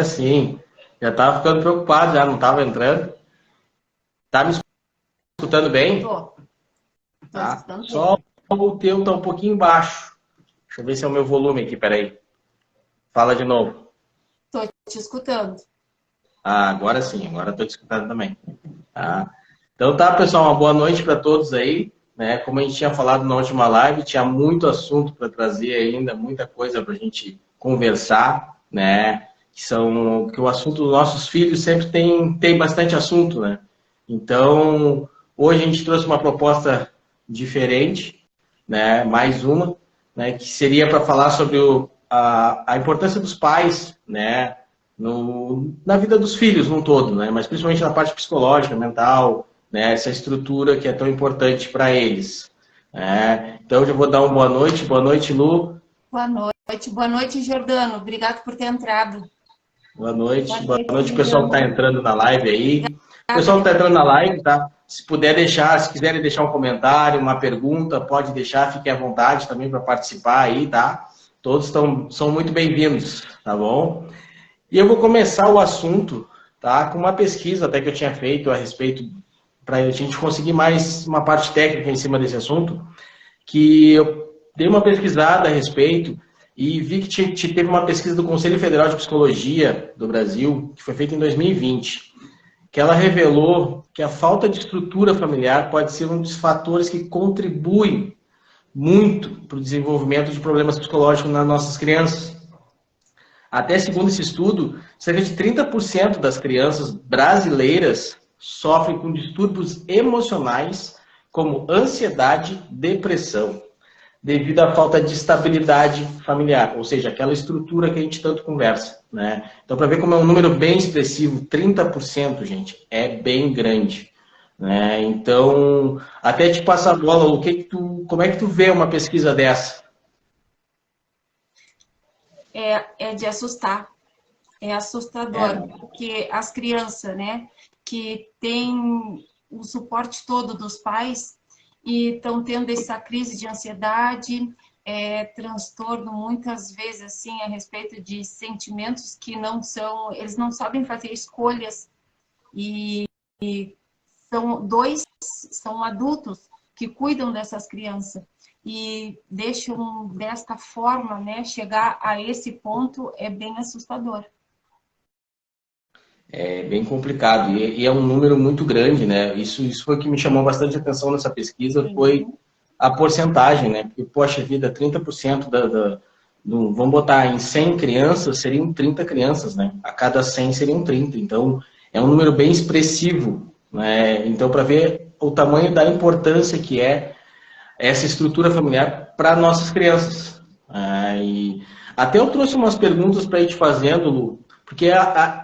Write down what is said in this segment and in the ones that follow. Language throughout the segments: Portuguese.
sim. Já estava ficando preocupado, já não estava entrando. Tá me escutando bem? Tô Tá. escutando Só bem. o teu tá um pouquinho baixo. Deixa eu ver se é o meu volume aqui, peraí. Fala de novo. Tô te escutando. Ah, agora sim, agora estou te escutando também. Tá? Então tá, pessoal, uma boa noite para todos aí. Né? Como a gente tinha falado na última live, tinha muito assunto para trazer ainda, muita coisa para a gente conversar, né? Que o assunto dos nossos filhos sempre tem bastante assunto, né? Então, hoje a gente trouxe uma proposta diferente, né? Mais uma, né? Que seria para falar sobre a importância dos pais, né? Na vida dos filhos num todo, né? Mas principalmente na parte psicológica, mental, né? Essa estrutura que é tão importante para eles. Né? Então, eu já vou dar uma boa noite, Lu. Boa noite, Jordano. Obrigado por ter entrado. Boa noite, pessoal que está Juliana. entrando na live aí. O Obrigada, pessoal que está Gabi. entrando na live, tá? Se puder deixar, se quiserem deixar um comentário, uma pergunta, pode deixar, fiquem à vontade também para participar aí, tá? Todos são muito bem-vindos, tá bom? E eu vou começar o assunto, tá, com uma pesquisa até que eu tinha feito a respeito, para a gente conseguir mais uma parte técnica em cima desse assunto, que eu dei uma pesquisada a respeito e vi que teve uma pesquisa do Conselho Federal de Psicologia do Brasil, que foi feita em 2020, que ela revelou que a falta de estrutura familiar pode ser um dos fatores que contribuem muito para o desenvolvimento de problemas psicológicos nas nossas crianças. Até segundo esse estudo, cerca de 30% das crianças brasileiras sofrem com distúrbios emocionais, como ansiedade, depressão, devido à falta de estabilidade familiar, ou seja, aquela estrutura que a gente tanto conversa. Né? Então, para ver como é um número bem expressivo, 30%, gente, é bem grande. Né? Então, até te passar a bola, como é que tu vê uma pesquisa dessa? É de assustar. É assustador, É, porque as crianças, né, que têm o suporte todo dos pais e estão tendo essa crise de ansiedade, transtorno muitas vezes assim a respeito de sentimentos que não são, eles não sabem fazer escolhas e são adultos que cuidam dessas crianças e deixam desta forma, né, chegar a esse ponto é bem assustador. É bem complicado e é um número muito grande, né? Isso foi o que me chamou bastante atenção nessa pesquisa, foi Sim. a porcentagem, né? Porque, poxa vida, 30% vamos botar em 100 crianças, seriam 30 crianças, né? A cada 100 seriam 30. Então, é um número bem expressivo, né? Então, para ver o tamanho da importância que é essa estrutura familiar para nossas crianças. E até eu trouxe umas perguntas para ir te fazendo, Lu, porque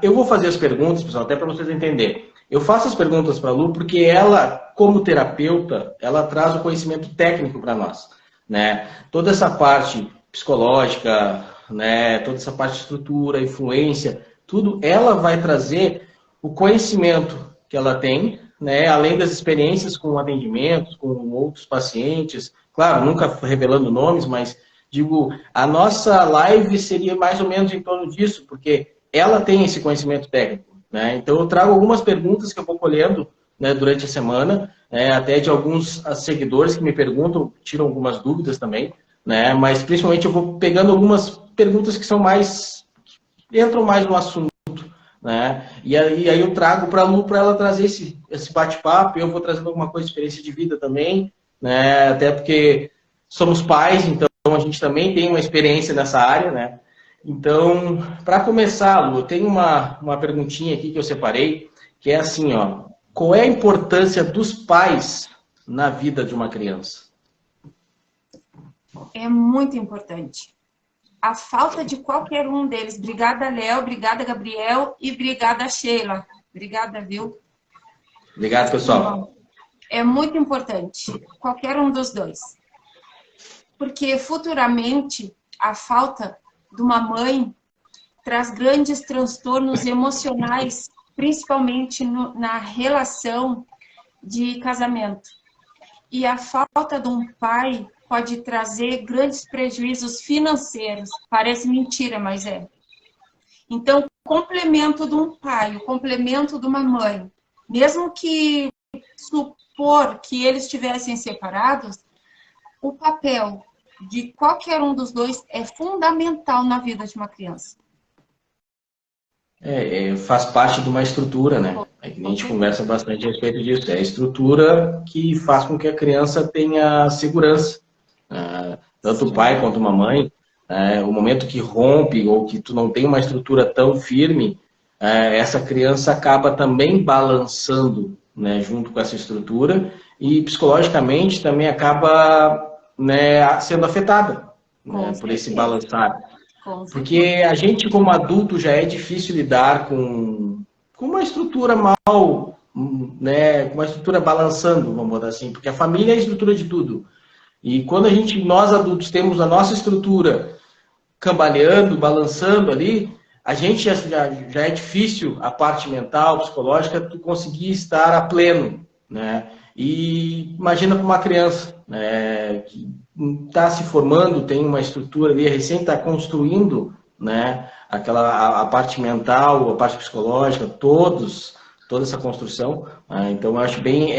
eu vou fazer as perguntas, pessoal, até para vocês entenderem. Eu faço as perguntas para a Lu porque ela, como terapeuta, ela traz o conhecimento técnico para nós. Né? Toda essa parte psicológica, né? Toda essa parte de estrutura, influência, tudo, ela vai trazer o conhecimento que ela tem, né, além das experiências com atendimentos, com outros pacientes, claro, nunca revelando nomes, mas digo, a nossa live seria mais ou menos em torno disso, porque ela tem esse conhecimento técnico. Né? Então, eu trago algumas perguntas que eu vou colhendo, né, durante a semana, né, até de alguns seguidores que me perguntam, tiram algumas dúvidas também, né, mas principalmente eu vou pegando algumas perguntas que são mais, entram mais no assunto. Né? E aí eu trago para a Lu para ela trazer esse bate-papo, eu vou trazendo alguma coisa de experiência de vida também, né? Até porque somos pais, então a gente também tem uma experiência nessa área, né? Então, para começar, Lu, eu tenho uma perguntinha aqui que eu separei, que é assim, ó, qual é a importância dos pais na vida de uma criança? É muito importante. A falta de qualquer um deles. Obrigada, Léo, obrigada, Gabriel e obrigada, Sheila. Obrigada, viu? Obrigado, Sim, ó, pessoal. é muito importante, qualquer um dos dois. Porque futuramente a falta de uma mãe traz grandes transtornos emocionais, principalmente na relação de casamento. E a falta de um pai pode trazer grandes prejuízos financeiros. Parece mentira, mas é. Então, o complemento de um pai, o complemento de uma mãe, mesmo que supor que eles estivessem separados, o papel de qualquer um dos dois é fundamental na vida de uma criança. Faz parte de uma estrutura, né? É que a gente conversa bastante a respeito disso. É a estrutura que faz com que a criança tenha segurança. Tanto o pai quanto uma mãe, o momento que rompe ou que tu não tem uma estrutura tão firme, essa criança acaba também balançando, né, junto com essa estrutura e psicologicamente também acaba, né, sendo afetada, né, por esse balançar. Porque a gente, como adulto, já é difícil lidar com uma estrutura mal, né, com uma estrutura balançando, vamos botar assim, porque a família é a estrutura de tudo. E quando nós adultos temos a nossa estrutura cambaleando, balançando ali, a gente já é difícil a parte mental, psicológica, tu conseguir estar a pleno, né? E imagina para uma criança, né, que está se formando, tem uma estrutura ali, recém está construindo, né, a parte mental, a parte psicológica, toda essa construção. Então, eu acho bem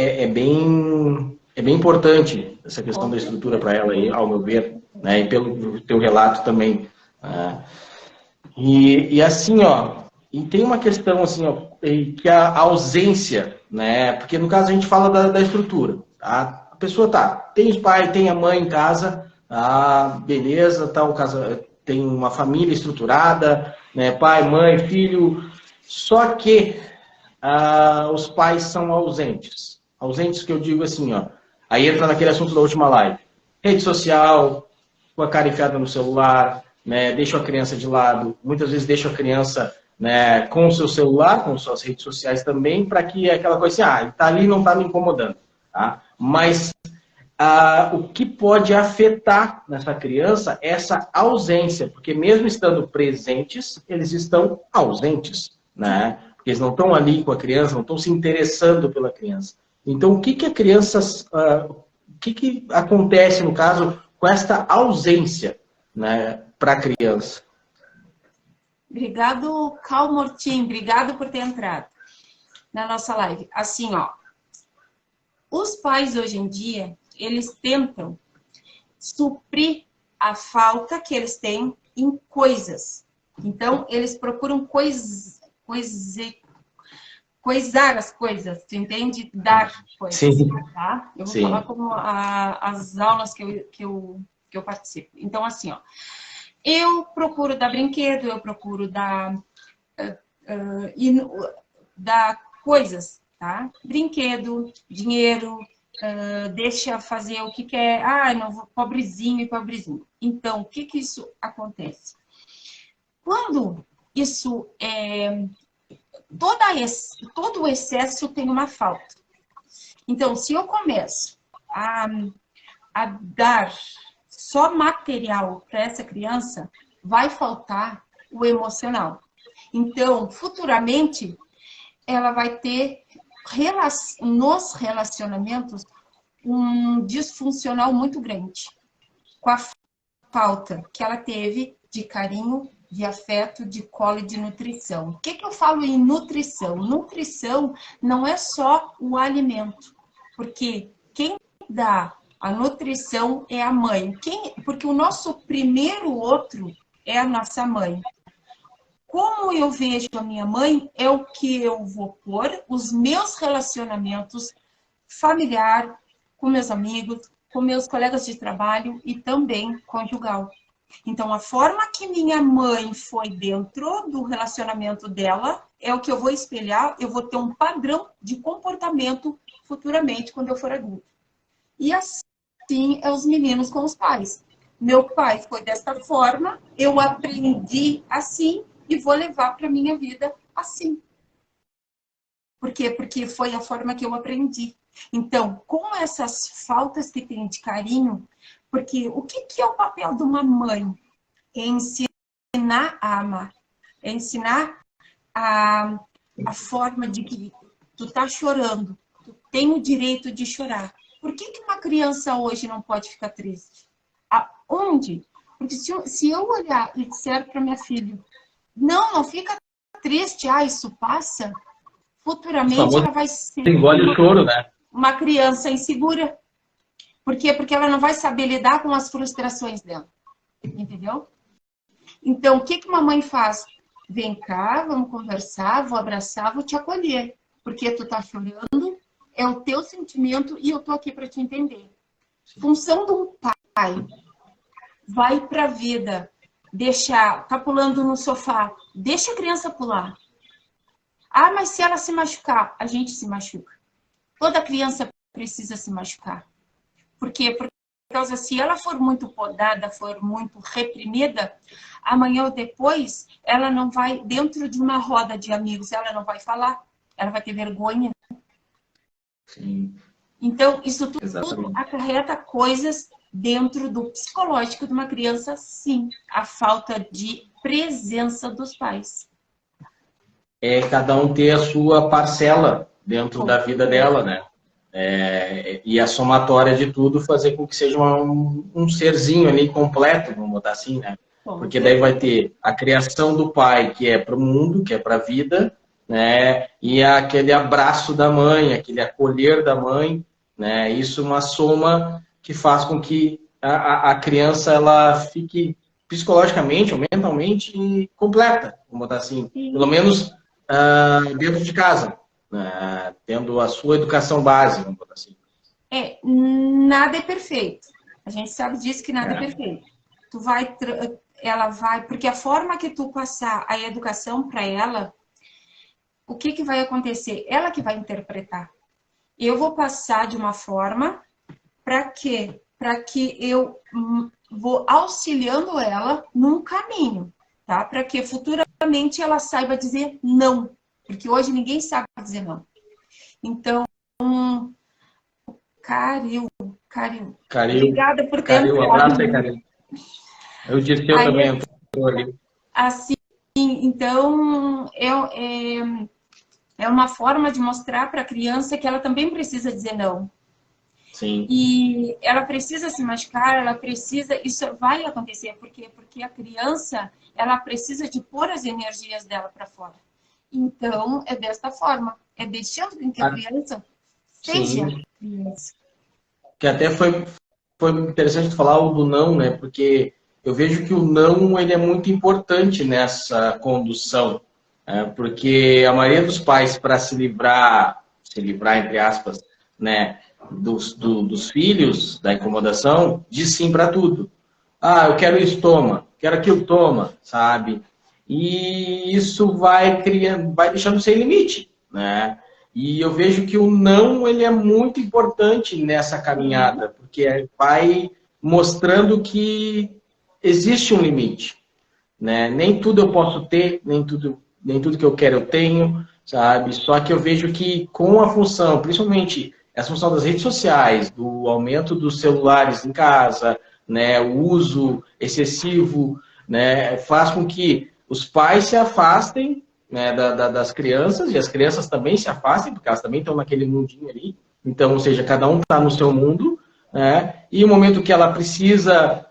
importante essa questão da estrutura para ela, aí, ao meu ver, né, e pelo teu relato também. E assim, ó, e tem uma questão assim, ó, que é a ausência, né? Porque no caso a gente fala da estrutura, tá? A pessoa tem os pais, tem a mãe em casa, beleza, tá, o caso, tem uma família estruturada, né? Pai, mãe, filho, só que os pais são ausentes. Ausentes que eu digo assim, ó, aí entra naquele assunto da última live. Rede social, com a cara enfiada no celular, né, deixa a criança de lado, muitas vezes deixa a criança, né, com o seu celular, com suas redes sociais também, para que aquela coisa assim, está ali e não está me incomodando. Tá? Mas o que pode afetar nessa criança é essa ausência, porque mesmo estando presentes, eles estão ausentes, né? Porque eles não estão ali com a criança, não estão se interessando pela criança. Então, o que a criança, o que acontece, no caso, com esta ausência, né, para a criança? Obrigado, Cal Mortim, obrigado por ter entrado na nossa live. Assim, ó, os pais hoje em dia, eles tentam suprir a falta que eles têm em coisas. Então, eles procuram coisar as coisas, tu entende? Dar coisas. Sim. Tá? Eu vou falar como as aulas que eu participo. Então, assim, ó, eu procuro dar brinquedo, eu procuro dar coisas, tá? Brinquedo, dinheiro, deixa fazer o que quer. Não vou, pobrezinho e pobrezinho. Então, o que isso acontece? Quando isso todo o excesso tem uma falta. Então, se eu começo a dar só material para essa criança, vai faltar o emocional. Então, futuramente, ela vai ter, nos relacionamentos, um disfuncional muito grande, com a falta que ela teve de carinho, de afeto, de colo e de nutrição. O que eu falo em nutrição? Nutrição não é só o alimento, porque quem dá a nutrição é a mãe. Porque o nosso primeiro outro é a nossa mãe. Como eu vejo a minha mãe, é o que eu vou pôr os meus relacionamentos familiar, com meus amigos, com meus colegas de trabalho e também conjugal. Então, a forma que minha mãe foi dentro do relacionamento dela é o que eu vou espelhar, eu vou ter um padrão de comportamento futuramente, quando eu for adulto. E assim é os meninos com os pais. Meu pai foi desta forma, eu aprendi assim e vou levar para a minha vida assim. Por quê? Porque foi a forma que eu aprendi. Então, com essas faltas que tem de carinho, porque o que é o papel de uma mãe? É ensinar a amar. É ensinar a forma de que tu tá chorando. Tu tem o direito de chorar. Por que uma criança hoje não pode ficar triste? Aonde? Porque se eu olhar e disser para minha filha, Não fica triste. Ah, isso passa. O Futuramente famoso ela vai ser engole o choro, né? uma criança insegura. Por quê? Porque ela não vai saber lidar com as frustrações dela. Entendeu? Então, o que uma mãe faz? Vem cá, vamos conversar, vou abraçar, vou te acolher. Porque tu tá chorando, é o teu sentimento e eu tô aqui para te entender. Função de um pai vai para a vida, tá pulando no sofá, deixa a criança pular. Ah, mas se ela se machucar, a gente se machuca. Toda criança precisa se machucar. Por quê? Por causa, se ela for muito podada, for muito reprimida, amanhã ou depois, ela não vai, dentro de uma roda de amigos, ela não vai falar, ela vai ter vergonha. Sim, Então, isso tudo exatamente. acarreta coisas dentro do psicológico de uma criança, sim. A falta de presença dos pais. É cada um ter a sua parcela dentro da vida dela, né? E a somatória de tudo fazer com que seja um serzinho ali completo, vamos botar assim, né? Porque daí vai ter a criação do pai, que é para o mundo, que é para a vida, né? E aquele abraço da mãe, aquele acolher da mãe, né? Isso é uma soma que faz com que a criança ela fique psicologicamente ou mentalmente completa, vamos botar assim. Pelo Sim. menos dentro de casa, né? Tendo a sua educação básica, vamos botar assim. Nada é perfeito. A gente sabe disso que nada é É. perfeito. Ela vai, porque a forma que tu passar a educação para ela, o que vai acontecer? Ela que vai interpretar. Eu vou passar de uma forma para quê? Para que eu vou auxiliando ela num caminho, tá? Para que futuramente ela saiba dizer não, porque hoje ninguém sabe dizer não. Então, Caril. Caril, Obrigada por ter Caril, abraço aí, entrado. Caril. Eu disse que eu Aí, também entrou ali. assim, então, é uma forma de mostrar para a criança que ela também precisa dizer não. Sim. E ela precisa se machucar, ela precisa, isso vai acontecer, porque a criança, ela precisa de pôr as energias dela para fora. Então, é desta forma, é deixando que a criança seja Sim. criança. Que até foi interessante tu falar o do não, né? Porque eu vejo que o não ele é muito importante nessa condução, né? Porque a maioria dos pais, para se livrar, entre aspas, né, dos filhos, da incomodação, diz sim para tudo. Ah, eu quero isso, toma. Quero aquilo, toma, sabe? E isso vai criando, vai deixando sem limite, né? E eu vejo que o não ele é muito importante nessa caminhada, porque vai mostrando que existe um limite, né? Nem tudo eu posso ter, nem tudo que eu quero eu tenho, sabe? Só que eu vejo que com a função, principalmente essa função das redes sociais, do aumento dos celulares em casa, né? O uso excessivo, né? Faz com que os pais se afastem, né? Das crianças e as crianças também se afastem, porque elas também estão naquele mundinho ali. Então, ou seja, cada um está no seu mundo, né? E o momento que ela precisa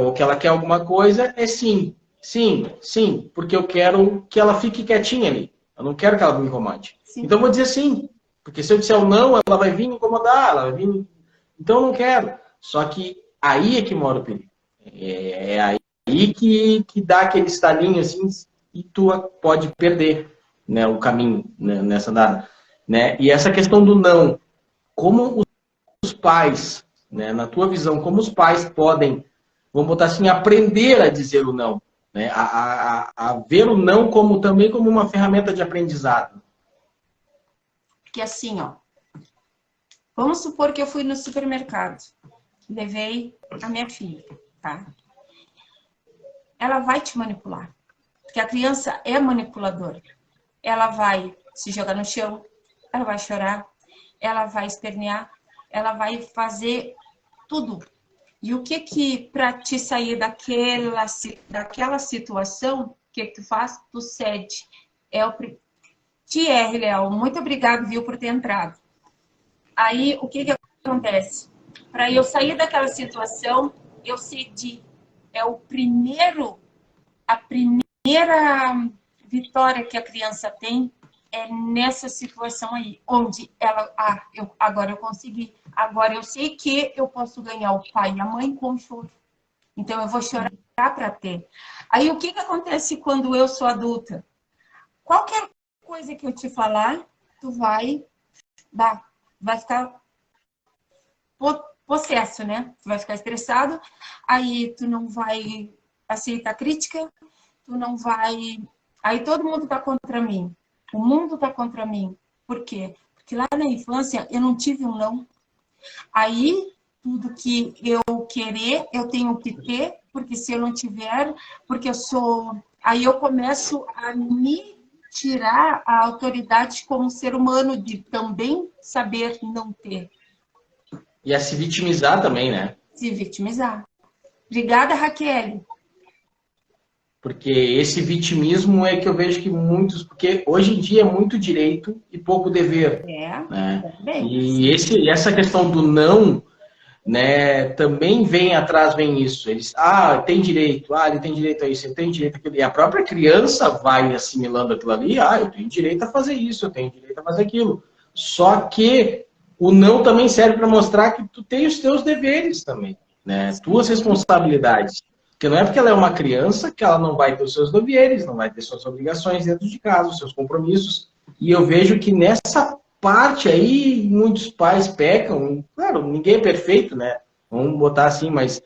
ou que ela quer alguma coisa é sim, sim, sim, porque eu quero que ela fique quietinha ali. Eu não quero que ela me incomode. Sim. Então eu vou dizer sim, porque se eu disser o não, ela vai vir me incomodar, ela vai vir. Então eu não quero. Só que aí é que mora o perigo. É aí que dá aquele estalinho assim e tu pode perder, né, o caminho, né, nessa dada, né? E essa questão do não, como os pais, né, na tua visão, como os pais podem, vamos botar assim, aprender a dizer o não, né, a ver o não como também como uma ferramenta de aprendizado. Porque assim, ó, vamos supor que eu fui no supermercado, levei a minha filha, tá? Ela vai te manipular, porque a criança é manipuladora. Ela vai se jogar no chão, ela vai chorar, ela vai espernear, ela vai fazer tudo. E o que para te sair daquela situação, o que tu faz? Tu cede. Thierry, Léo, muito obrigado, viu, por ter entrado. Aí, o que acontece? Para eu sair daquela situação, eu cedi. É a primeira primeira vitória que a criança tem é nessa situação aí, onde ela, agora eu consegui, agora eu sei que eu posso ganhar o pai e a mãe com choro. Então eu vou chorar para ter. Aí o que acontece quando eu sou adulta? Qualquer coisa que eu te falar, tu vai ficar possesso, né? Tu vai ficar estressado, aí tu não vai aceitar crítica, tu não vai... Aí todo mundo tá contra mim. O mundo tá contra mim. Por quê? Porque lá na infância eu não tive um não. Aí tudo que eu querer, eu tenho que ter, porque se eu não tiver, porque eu sou... Aí eu começo a me tirar a autoridade como ser humano de também saber não ter. E a se vitimizar também, né? Se vitimizar. Obrigada, Raquel. Porque esse vitimismo é que eu vejo que muitos... Porque hoje em dia é muito direito e pouco dever. Né? E essa questão do não, né, também vem isso. Eles, tem direito, ele tem direito a isso, eu tenho direito àquilo. E a própria criança vai assimilando aquilo ali, eu tenho direito a fazer isso, eu tenho direito a fazer aquilo. Só que o não também serve para mostrar que tu tem os teus deveres também, né? Tuas responsabilidades. Porque não é porque ela é uma criança que ela não vai ter os seus deveres, não vai ter suas obrigações dentro de casa, os seus compromissos. E eu vejo que nessa parte aí, muitos pais pecam. Claro, ninguém é perfeito, né? Vamos botar assim, mas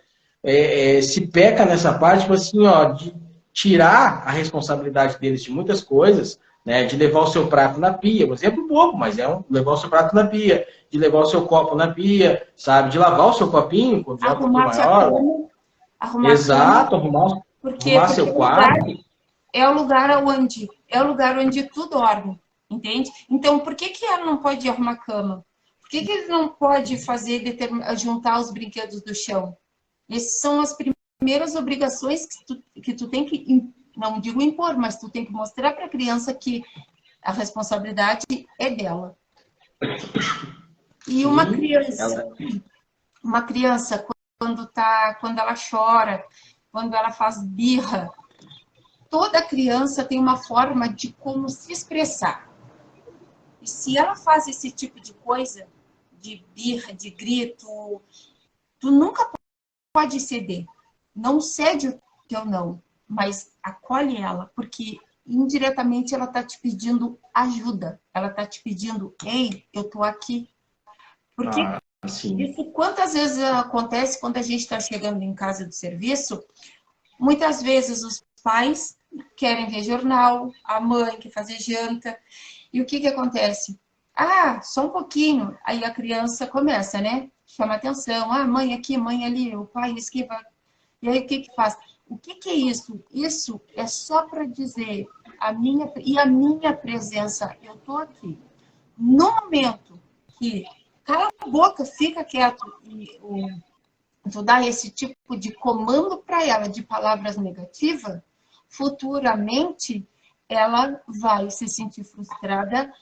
se peca nessa parte, tipo assim, de tirar a responsabilidade deles de muitas coisas, né? De levar o seu prato na pia. Um exemplo bobo, mas levar o seu prato na pia, de levar o seu copo na pia, sabe? De lavar o seu copinho quando já é um pouquinho maior. Exato, arrumar seu quarto. É o lugar onde tu dorme, entende? Então, por que ela não pode arrumar cama? Por que ele não pode juntar os brinquedos do chão? Essas são as primeiras obrigações que tu tem que, não digo impor, mas tu tem que mostrar para a criança que a responsabilidade é dela. E uma criança quando ela chora, quando ela faz birra, toda criança tem uma forma de como se expressar. E se ela faz esse tipo de coisa, de birra, de grito, tu nunca pode ceder. Não cede o teu não, mas acolhe ela, porque indiretamente ela está te pedindo ajuda. Ela está te pedindo, ei, eu tô aqui. Porque isso quantas vezes acontece quando a gente está chegando em casa do serviço? Muitas vezes os pais querem ver jornal, a mãe quer fazer janta. E o que acontece? Só um pouquinho. Aí a criança começa, né? Chama atenção. Mãe aqui, mãe ali, o pai esquiva. E aí o que faz? O que é isso? Isso é só para dizer a minha presença. Eu tô aqui. No momento que cala a boca, fica quieto e tu dá esse tipo de comando para ela de palavras negativas, futuramente ela vai se sentir frustrada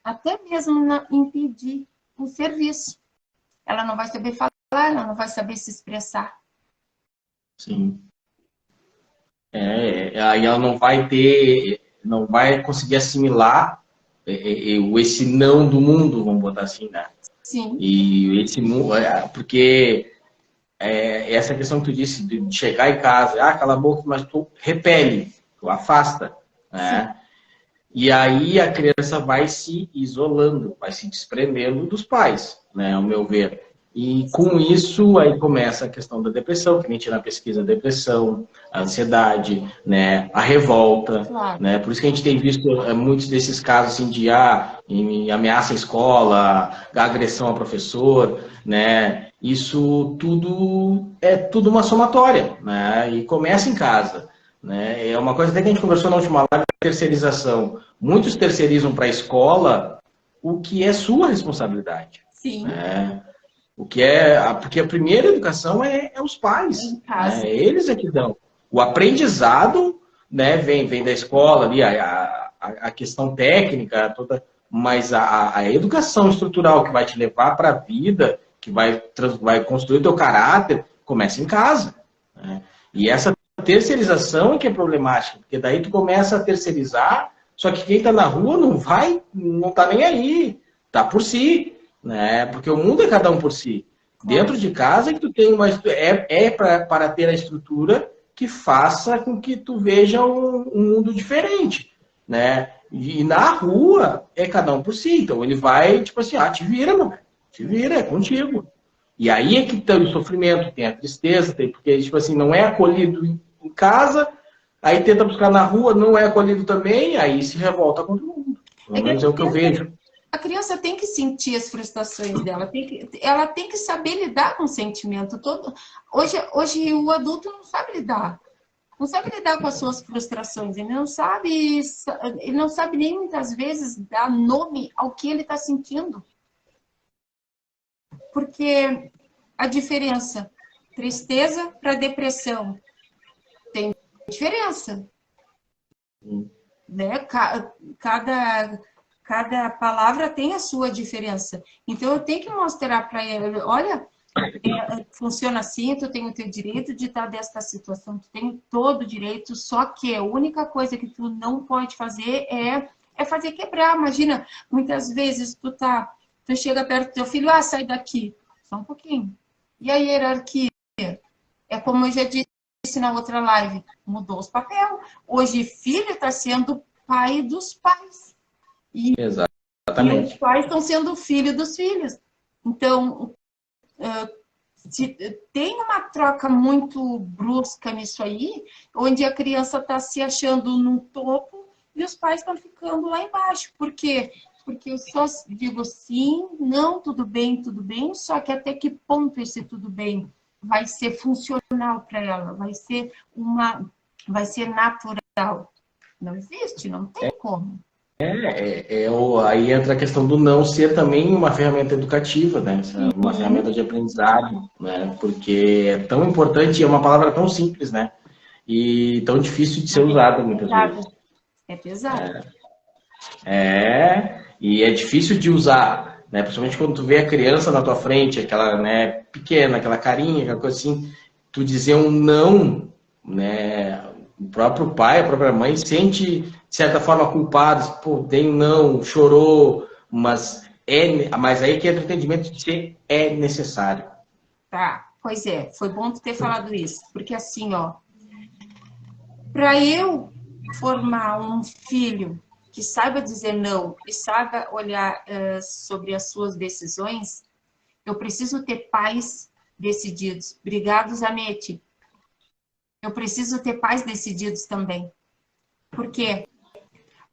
até mesmo em pedir um serviço. Ela não vai saber falar, ela não vai saber se expressar. Sim. Aí ela não vai conseguir assimilar esse não do mundo, vamos botar assim, né? Sim. E esse porque essa questão que tu disse de chegar em casa, cala a boca, mas tu repele, tu afasta, né? E aí a criança vai se isolando, vai se desprendendo dos pais, né, ao meu ver. E com isso aí começa a questão da depressão, que nem tinha na pesquisa, a depressão, a ansiedade, né, a revolta, Claro. né? Por isso que a gente tem visto muitos desses casos assim, de ameaça à escola, agressão ao professor, né? Isso tudo é tudo uma somatória, né? E começa em casa. Né? É uma coisa até que a gente conversou na última live, terceirização. Muitos terceirizam para a escola o que é sua responsabilidade. Sim. Né? Porque a primeira educação é os pais. Né? Eles é que dão. O aprendizado, né, vem da escola ali, a questão técnica, toda, mas a educação estrutural que vai te levar para a vida, que vai construir o teu caráter, começa em casa. Né? E essa terceirização é que é problemática, porque daí tu começa a terceirizar, só que quem tá na rua não tá nem aí, tá por si, né? Porque o mundo é cada um por si. Dentro de casa é que tu tem para ter a estrutura que faça com que tu veja um mundo diferente, né? E na rua é cada um por si. Então ele vai, tipo assim, te vira, mano. Te vira, é contigo. E aí é que tem o sofrimento, tem a tristeza, porque, tipo assim, não é acolhido em casa, aí tenta buscar na rua, não é acolhido também, aí se revolta contra o mundo. Pelo menos é o que eu vejo. A criança tem que sentir as frustrações dela, ela tem que saber lidar com o sentimento todo. Hoje o adulto não sabe lidar. Não sabe lidar com as suas frustrações. Ele não sabe nem muitas vezes dar nome ao que ele está sentindo. Porque a diferença, tristeza para depressão, tem diferença. Né? Cada palavra tem a sua diferença. Então, eu tenho que mostrar para ele, olha, funciona assim, tu tem o teu direito de estar desta situação, tu tem todo o direito, só que a única coisa que tu não pode fazer é fazer quebrar. Imagina, muitas vezes tu chega perto do teu filho, sai daqui, só um pouquinho. E a hierarquia? É como eu já disse na outra live, mudou os papéis. Hoje, filho está sendo pai dos pais. Exatamente. E os pais estão sendo filho dos filhos. Então, tem uma troca muito brusca nisso aí, onde a criança está se achando no topo e os pais estão ficando lá embaixo. Por quê? Porque eu só digo sim, não, tudo bem, só que até que ponto esse tudo bem vai ser funcional para ela, vai ser natural. Não existe, não tem como. Aí entra a questão do não ser também uma ferramenta educativa, né? Uma ferramenta de aprendizado, né? Porque é tão importante e é uma palavra tão simples, né? E tão difícil de ser usada muitas vezes. É pesado. E é difícil de usar, né? Principalmente quando tu vê a criança na tua frente, aquela, né, pequena, aquela carinha, aquela coisa assim, tu dizer um não, né? O próprio pai, a própria mãe sente, de certa forma, culpados. Pô, dei um não, chorou, mas aí que entra o entendimento de que é necessário. Tá, pois é, foi bom tu ter falado isso, porque assim, para eu formar um filho que saiba dizer não e saiba olhar sobre as suas decisões, eu preciso ter pais decididos. Obrigado, Zanetti. Eu preciso ter pais decididos também. Por quê?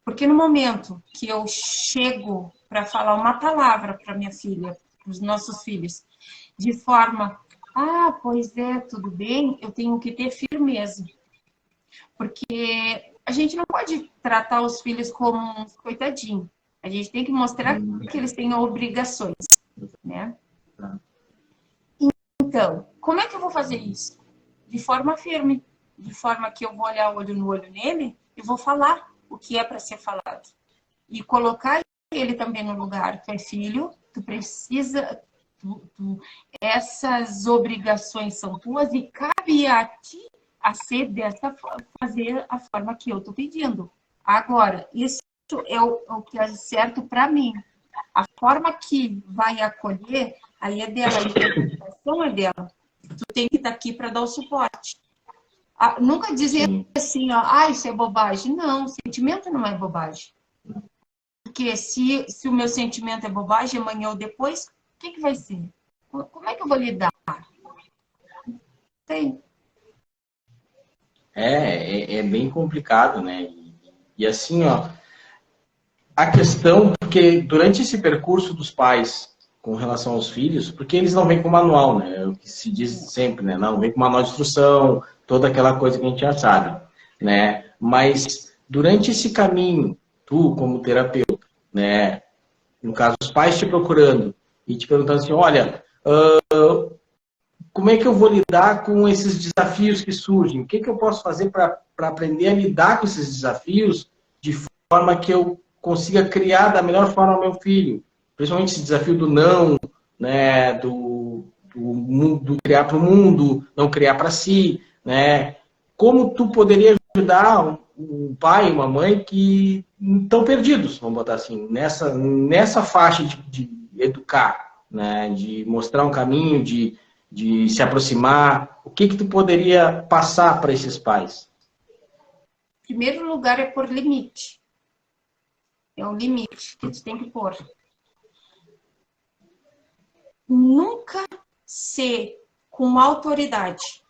Porque no momento que eu chego para falar uma palavra para minha filha, para os nossos filhos, de forma, pois é, tudo bem, eu tenho que ter firmeza. Porque a gente não pode tratar os filhos como uns coitadinhos. A gente tem que mostrar que eles têm obrigações, né? Então, como é que eu vou fazer isso? De forma firme, de forma que eu vou olhar olho no olho nele e vou falar o que é para ser falado. E colocar ele também no lugar. Tu é filho, tu precisa... essas obrigações são tuas e cabe a ti a ser fazer a forma que eu estou pedindo. Agora, isso é o que é certo para mim. A forma que vai acolher, aí é dela, a interpretação é dela. Tu tem que estar aqui para dar o suporte. Nunca dizer assim, isso é bobagem. Não, sentimento não é bobagem. Porque se o meu sentimento é bobagem, amanhã ou depois, o que vai ser? Como é que eu vou lidar? Tem. É bem complicado, né? E assim, a questão, porque durante esse percurso dos pais com relação aos filhos, porque eles não vêm com manual, né? É o que se diz sempre, né? Não vem com manual de instrução, toda aquela coisa que a gente já sabe, né? Mas durante esse caminho, tu como terapeuta, né? No caso, os pais te procurando e te perguntando assim, olha, como é que eu vou lidar com esses desafios que surgem? O que eu posso fazer para aprender a lidar com esses desafios de forma que eu consiga criar da melhor forma o meu filho? Principalmente esse desafio do não, né? Do criar para o mundo, não criar para si, né? como tu poderia ajudar um pai e uma mãe que estão perdidos, vamos botar assim, nessa faixa de educar, né? De mostrar um caminho, de se aproximar. O que tu poderia passar para esses pais? Em primeiro lugar é por limite. É um limite que tu tem que pôr. Nunca ser com autoridade,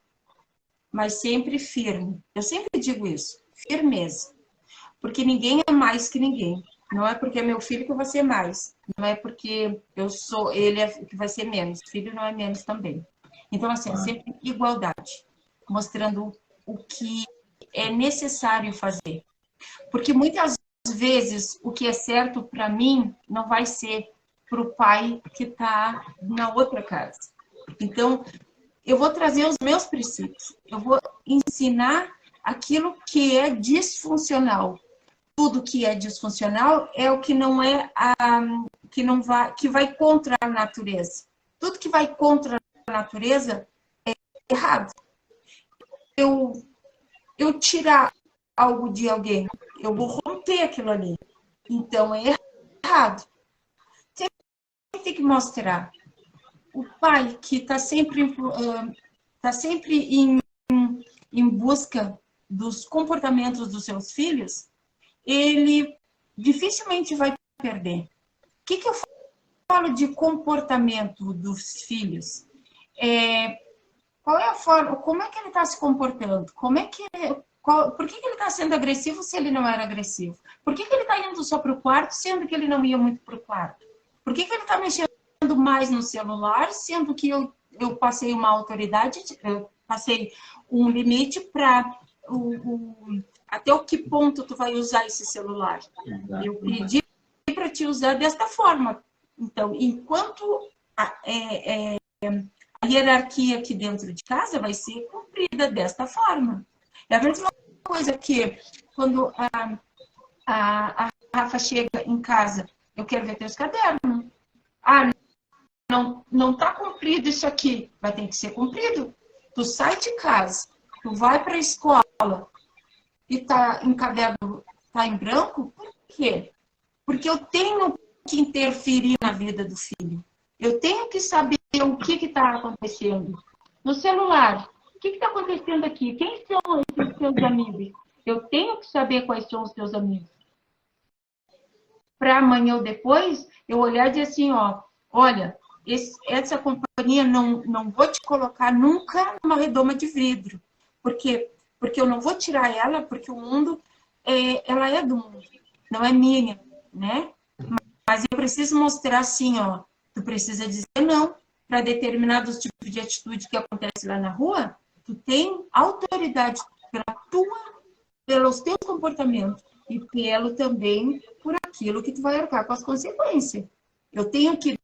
mas sempre firme. Eu sempre digo isso, firmeza. Porque ninguém é mais que ninguém. Não é porque é meu filho que eu vou ser mais. Não é porque eu sou ele que vai ser menos. Filho não é menos também. Então, assim, é sempre igualdade. Mostrando o que é necessário fazer. Porque muitas vezes o que é certo para mim não vai ser para o pai que está na outra casa. Então, eu vou trazer os meus princípios. Eu vou ensinar aquilo que é disfuncional. Tudo que é disfuncional é o que não é que vai contra a natureza. Tudo que vai contra a natureza é errado. Eu tirar algo de alguém, eu vou romper aquilo ali. Então é errado. Você tem que mostrar. O pai que está sempre em busca dos comportamentos dos seus filhos, ele dificilmente vai perder. O que eu falo de comportamento dos filhos? Qual é a forma, como é que ele está se comportando? Por que ele está sendo agressivo se ele não era agressivo? Por que ele está indo só para o quarto, sendo que ele não ia muito para o quarto? Por que ele está mexendo mais no celular, sendo que eu passei uma autoridade, eu passei um limite para até o que ponto tu vai usar esse celular? Eu pedi para te usar desta forma. Então, enquanto a hierarquia aqui dentro de casa vai ser cumprida desta forma. É a mesma coisa que quando a Rafa chega em casa, eu quero ver teus cadernos. Ah, não está cumprido isso aqui, vai ter que ser cumprido. Tu sai de casa, tu vai para a escola e tá em caderno, tá em branco, por quê? Porque eu tenho que interferir na vida do filho. Eu tenho que saber o que está acontecendo. No celular, o que está acontecendo aqui? Quem são esses seus amigos? Eu tenho que saber quais são os seus amigos. Para amanhã ou depois, eu olhar e dizer assim, ó, olha, essa companhia não vou te colocar nunca numa redoma de vidro. Porque eu não vou tirar ela, porque o mundo, ela é do mundo, não é minha, né? Mas eu preciso mostrar assim, ó, tu precisa dizer não para determinados tipos de atitude que acontece lá na rua. Tu tem autoridade pelos teus comportamentos e pelo também por aquilo que tu vai arcar com as consequências. Eu tenho que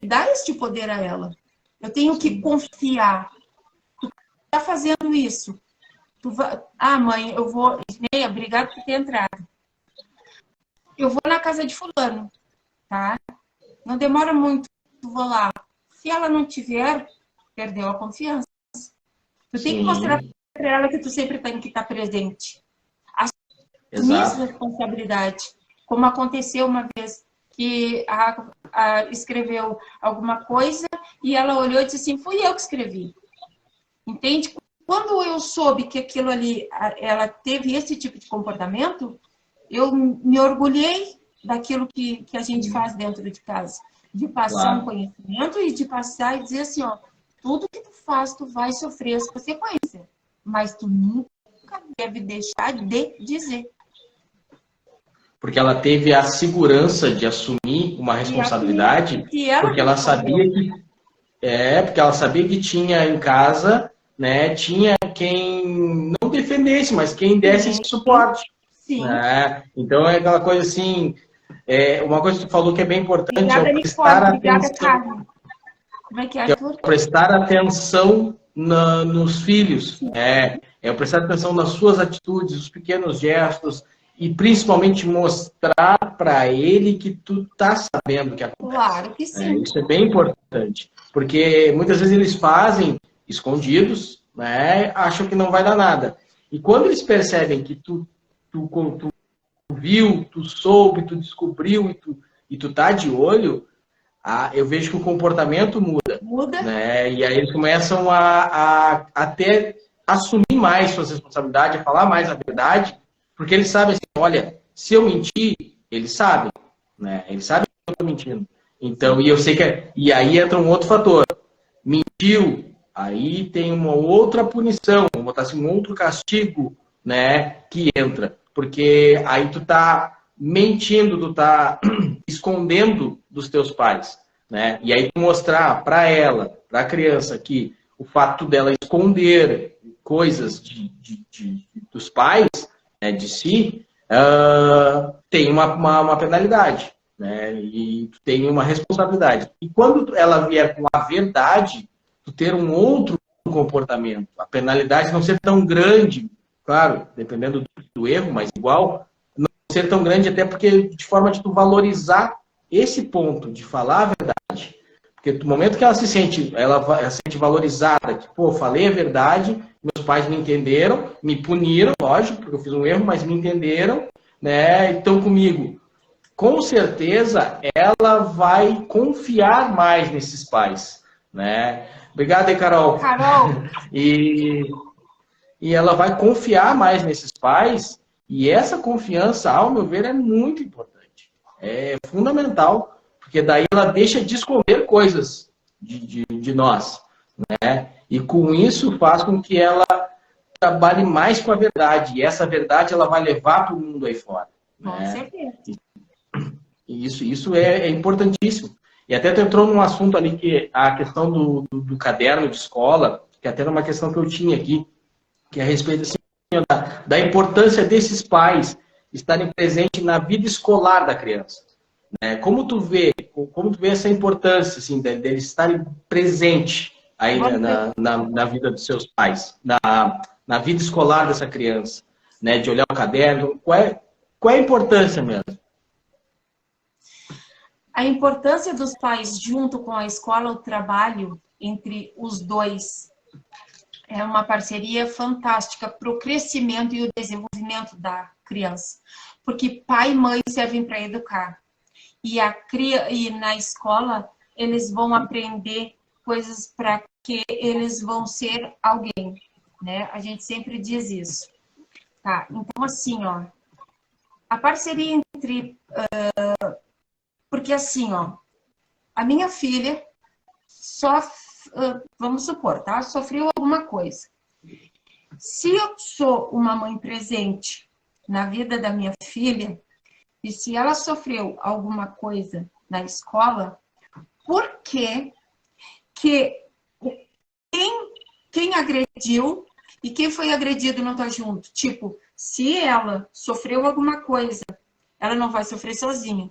dar este poder a ela. Eu tenho que confiar. Tu tá fazendo isso. Tu vai... Ah, mãe, eu vou... Neia, obrigada por ter entrado. Eu vou na casa de fulano, tá? Não demora muito, eu vou lá. Se ela não tiver, perdeu a confiança. Tu tem que mostrar para ela que tu sempre tem que estar presente. Assumir essa responsabilidade. Como aconteceu uma vez que escreveu alguma coisa e ela olhou e disse assim, fui eu que escrevi. Entende? Quando eu soube que aquilo ali, ela teve esse tipo de comportamento, eu me orgulhei daquilo que a gente faz dentro de casa. De passar um conhecimento e de passar e dizer assim, ó, tudo que tu faz, tu vai sofrer as consequências. Mas tu nunca deve deixar de dizer. Porque ela teve a segurança de assumir uma responsabilidade, porque ela sabia que tinha em casa, né, tinha quem não defendesse, mas quem desse esse suporte. Sim. Né? Então é aquela coisa assim, uma coisa que tu falou que é bem importante, obrigada, é prestar atenção. Como é que é, Arthur? Prestar atenção nos filhos, é prestar atenção nas suas atitudes, os pequenos gestos, e principalmente mostrar para ele que tu tá sabendo o que acontece. Claro que sim. Isso é bem importante, porque muitas vezes eles fazem escondidos, né? Acham que não vai dar nada. E quando eles percebem que tu viu, tu soube, tu descobriu e tu tá de olho, eu vejo que o comportamento muda. Muda. Né? E aí eles começam a até assumir mais suas responsabilidades, a falar mais a verdade, porque eles sabem assim, olha, se eu mentir, eles sabem, né? Eles sabem que eu estou mentindo. Então, e eu sei que e aí entra um outro fator. Mentiu, aí tem uma outra punição, vamos botar assim, um outro castigo, né, que entra. Porque aí tu tá mentindo, tu tá escondendo dos teus pais, né? E aí tu mostrar para ela, para a criança, que o fato dela esconder coisas dos pais, né, de si, tem uma penalidade, né? E tu tem uma responsabilidade. E quando ela vier com a verdade, tu ter um outro comportamento, a penalidade não ser tão grande, claro, dependendo do erro, mas igual, não ser tão grande, até porque de forma de tu valorizar esse ponto de falar a verdade. Porque no momento que ela se sente valorizada, que, pô, falei a verdade, meus pais me entenderam, me puniram, lógico, porque eu fiz um erro, mas me entenderam, né? Estão comigo. Com certeza, ela vai confiar mais nesses pais, né? Obrigado aí, Carol. Carol. E ela vai confiar mais nesses pais, e essa confiança, ao meu ver, é muito importante. É fundamental, porque daí ela deixa de esconder coisas de nós, né? E com isso faz com que ela trabalhe mais com a verdade, e essa verdade ela vai levar para o mundo aí fora. Com né? certeza. E isso é importantíssimo. E até tu entrou num assunto ali, que a questão do caderno de escola, que até era uma questão que eu tinha aqui, que é a respeito assim, da importância desses pais estarem presentes na vida escolar da criança. Né? Como tu vê essa importância assim, deles estarem presentes aí na vida dos seus pais, na vida escolar dessa criança, né? De olhar o caderno, qual é a importância mesmo? A importância dos pais junto com a escola, o trabalho entre os dois, é uma parceria fantástica para o crescimento e o desenvolvimento da criança. Porque pai e mãe servem para educar. E na escola, eles vão aprender coisas para que eles vão ser alguém. Né? A gente sempre diz isso. Tá? Então, assim, ó, a parceria entre... porque, assim, ó, a minha filha vamos supor, tá? Sofreu alguma coisa. Se eu sou uma mãe presente na vida da minha filha, e se ela sofreu alguma coisa na escola, por que quem agrediu e quem foi agredido não tá junto? Tipo, se ela sofreu alguma coisa, ela não vai sofrer sozinha.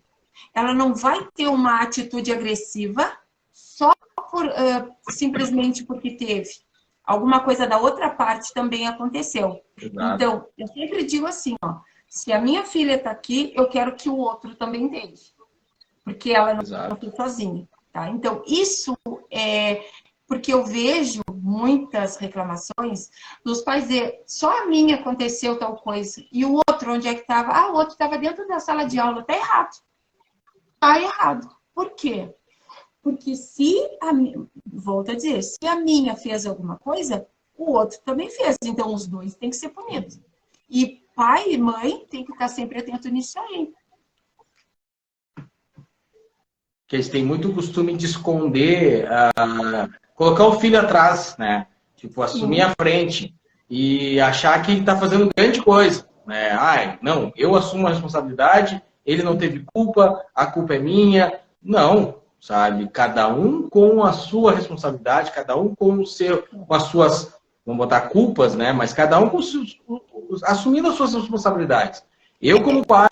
Ela não vai ter uma atitude agressiva só simplesmente porque teve. Alguma coisa da outra parte também aconteceu. Exato. Então, eu sempre digo assim, ó, se a minha filha está aqui, eu quero que o outro também esteja. Porque ela não está sozinha. Tá? Então, isso é... Porque eu vejo muitas reclamações dos pais dizer, só a minha aconteceu tal coisa. E o outro, onde é que estava? Ah, o outro estava dentro da sala de aula. Está errado. Está errado. Por quê? Porque volto a dizer, se a minha fez alguma coisa, o outro também fez. Então, os dois têm que ser punidos. E pai e mãe têm que estar sempre atentos nisso aí. Que eles têm muito costume de esconder, colocar o filho atrás, né? Tipo, assumir a frente e achar que está fazendo grande coisa. Né? Ai, não, eu assumo a responsabilidade, ele não teve culpa, a culpa é minha. Não. Sabe? Cada um com a sua responsabilidade, cada um com as suas, vamos botar culpas, né? Mas cada um assumindo as suas responsabilidades. Eu como pai,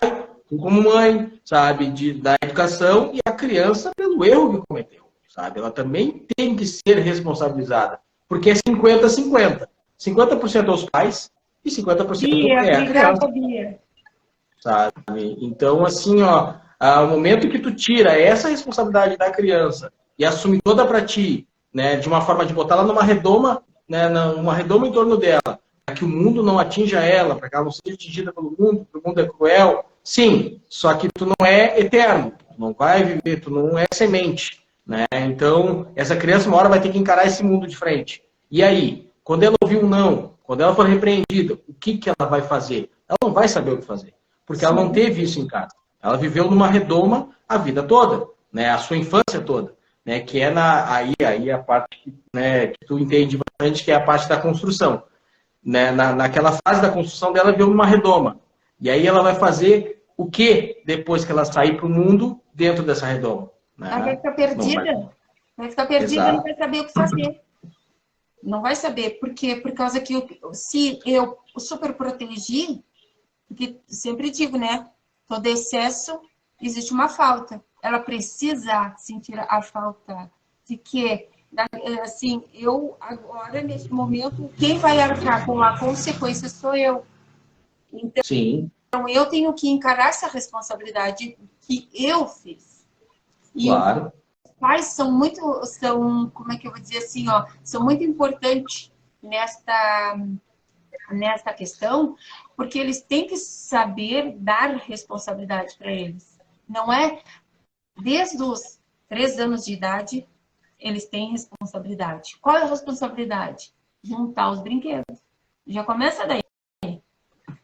tu como mãe, sabe? Da educação, e a criança pelo erro que cometeu, sabe? Ela também tem que ser responsabilizada, porque é 50-50. 50% aos pais e 50% é a criança. Sabe? Então, assim, ó, o momento que tu tira essa responsabilidade da criança e assume toda para ti, né, de uma forma de botar ela numa redoma, né, numa redoma em torno dela, que o mundo não atinja ela, para que ela não seja atingida pelo mundo, porque o mundo é cruel. Sim, só que tu não é eterno, tu não vai viver, tu não é semente, né? Então, essa criança uma hora vai ter que encarar esse mundo de frente. E aí, quando ela ouvir um não, quando ela for repreendida, o que ela vai fazer? Ela não vai saber o que fazer, porque ela não teve isso em casa. Ela viveu numa redoma a vida toda, né? A sua infância toda, né? Que é aí a parte que, né, que tu entende bastante, que é a parte da construção. Né? Naquela fase da construção dela, viveu numa redoma. E aí ela vai fazer o que depois que ela sair para o mundo dentro dessa redoma? Né? Ela vai ficar perdida. Vai ficar perdida e não vai saber o que fazer. Não vai saber. Por quê? Por causa que se eu super protegi, porque sempre digo, né? Todo excesso, existe uma falta. Ela precisa sentir a falta de quê? Assim, eu agora, neste momento, quem vai arcar com a consequência sou eu. Então, sim, eu tenho que encarar essa responsabilidade que eu fiz. E claro. os pais são, como é que eu vou dizer assim, ó, são muito importantes nesta questão, porque eles têm que saber dar responsabilidade para eles. Não é desde os 3 anos de idade, eles têm responsabilidade. Qual é a responsabilidade? Juntar os brinquedos. Já começa daí.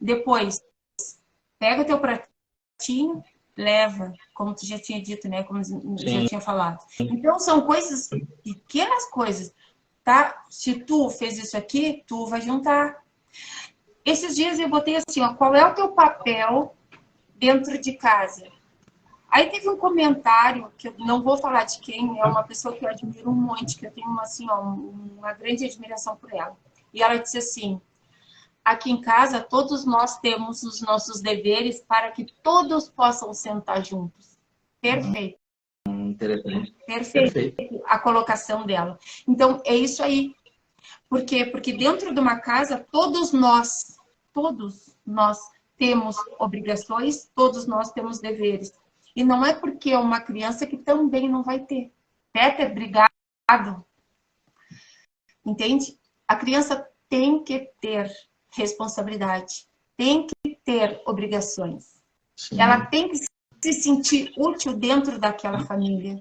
Depois, pega o teu pratinho, leva, como tu já tinha dito, né? Como eu já tinha falado. Então, são coisas, pequenas coisas, tá? Se tu fez isso aqui, tu vai juntar. Esses dias eu botei assim, ó, qual é o teu papel dentro de casa? Aí teve um comentário, que eu não vou falar de quem, é uma pessoa que eu admiro um monte, que eu tenho assim, ó, uma grande admiração por ela. E ela disse assim, aqui em casa todos nós temos os nossos deveres para que todos possam sentar juntos. Perfeito. Interessante. Perfeito a colocação dela. Então, é isso aí. Por quê? Porque dentro de uma casa, todos nós temos obrigações, todos nós temos deveres. E não é porque é uma criança que também não vai ter. Peter, obrigado. Entende? A criança tem que ter responsabilidade, tem que ter obrigações. Sim. Ela tem que se sentir útil dentro daquela família.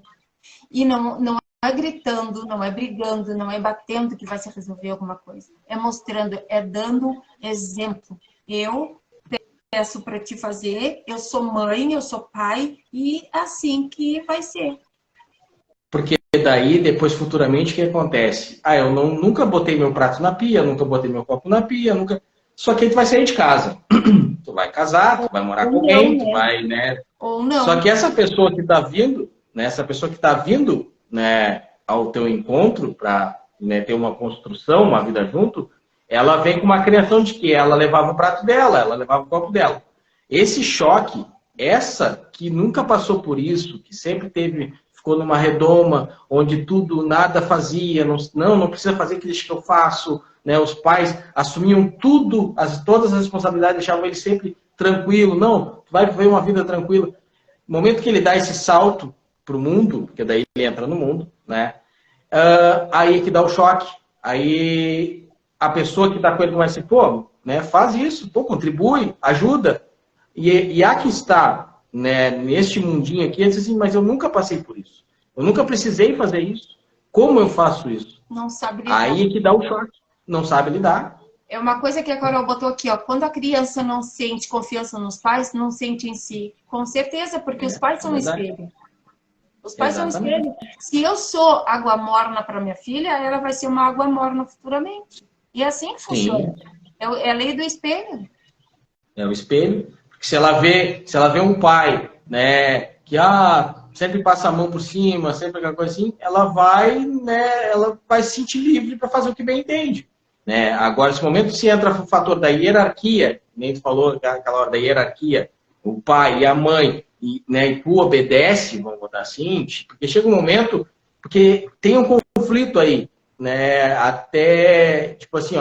E não é gritando, não é brigando, não é batendo que vai se resolver alguma coisa. É mostrando, é dando exemplo. Eu peço para te fazer, eu sou mãe, eu sou pai, e é assim que vai ser. Porque daí, depois, futuramente, o que acontece? Eu nunca botei meu prato na pia, nunca botei meu copo na pia, nunca... Só que aí tu vai sair de casa. Tu vai casar, tu vai morar com alguém, tu vai, né? Ou não. Só que essa pessoa que está vindo, né, ao teu encontro para, né, ter uma construção, uma vida junto, ela vem com uma criação de que ela levava o prato dela, ela levava o copo dela. Esse choque, essa que nunca passou por isso, que sempre ficou numa redoma, onde nada fazia, não precisa fazer aquilo que eu faço, né? Os pais assumiam todas as responsabilidades, deixavam ele sempre tranquilo, não, tu vai viver uma vida tranquila. No momento que ele dá esse salto para o mundo, porque daí ele entra no mundo, né? Aí que dá o choque, aí a pessoa que está com ele começa a dizer, né, faz isso, contribui, ajuda. E a que está, né, neste mundinho aqui, ele diz assim, mas eu nunca passei por isso. Eu nunca precisei fazer isso. Como eu faço isso? Não sabe lidar. Aí que dá o choque. Não sabe lidar. É uma coisa que a Carol botou aqui, ó. Quando a criança não sente confiança nos pais, não sente em si. Com certeza, porque os pais são espelho. Os pais são espelho. Se eu sou água morna para minha filha, ela vai ser uma água morna futuramente. E é assim que funciona. É a lei do espelho. É o espelho. Porque se ela vê um pai, né, que sempre passa a mão por cima, sempre aquela coisa assim, ela vai se sentir livre para fazer o que bem entende. Né? Agora, nesse momento, se entra o fator da hierarquia, nem tu falou aquela hora da hierarquia, o pai e a mãe, e tu obedece, vamos botar assim, porque chega um momento, porque tem um conflito aí, né? Até, tipo assim,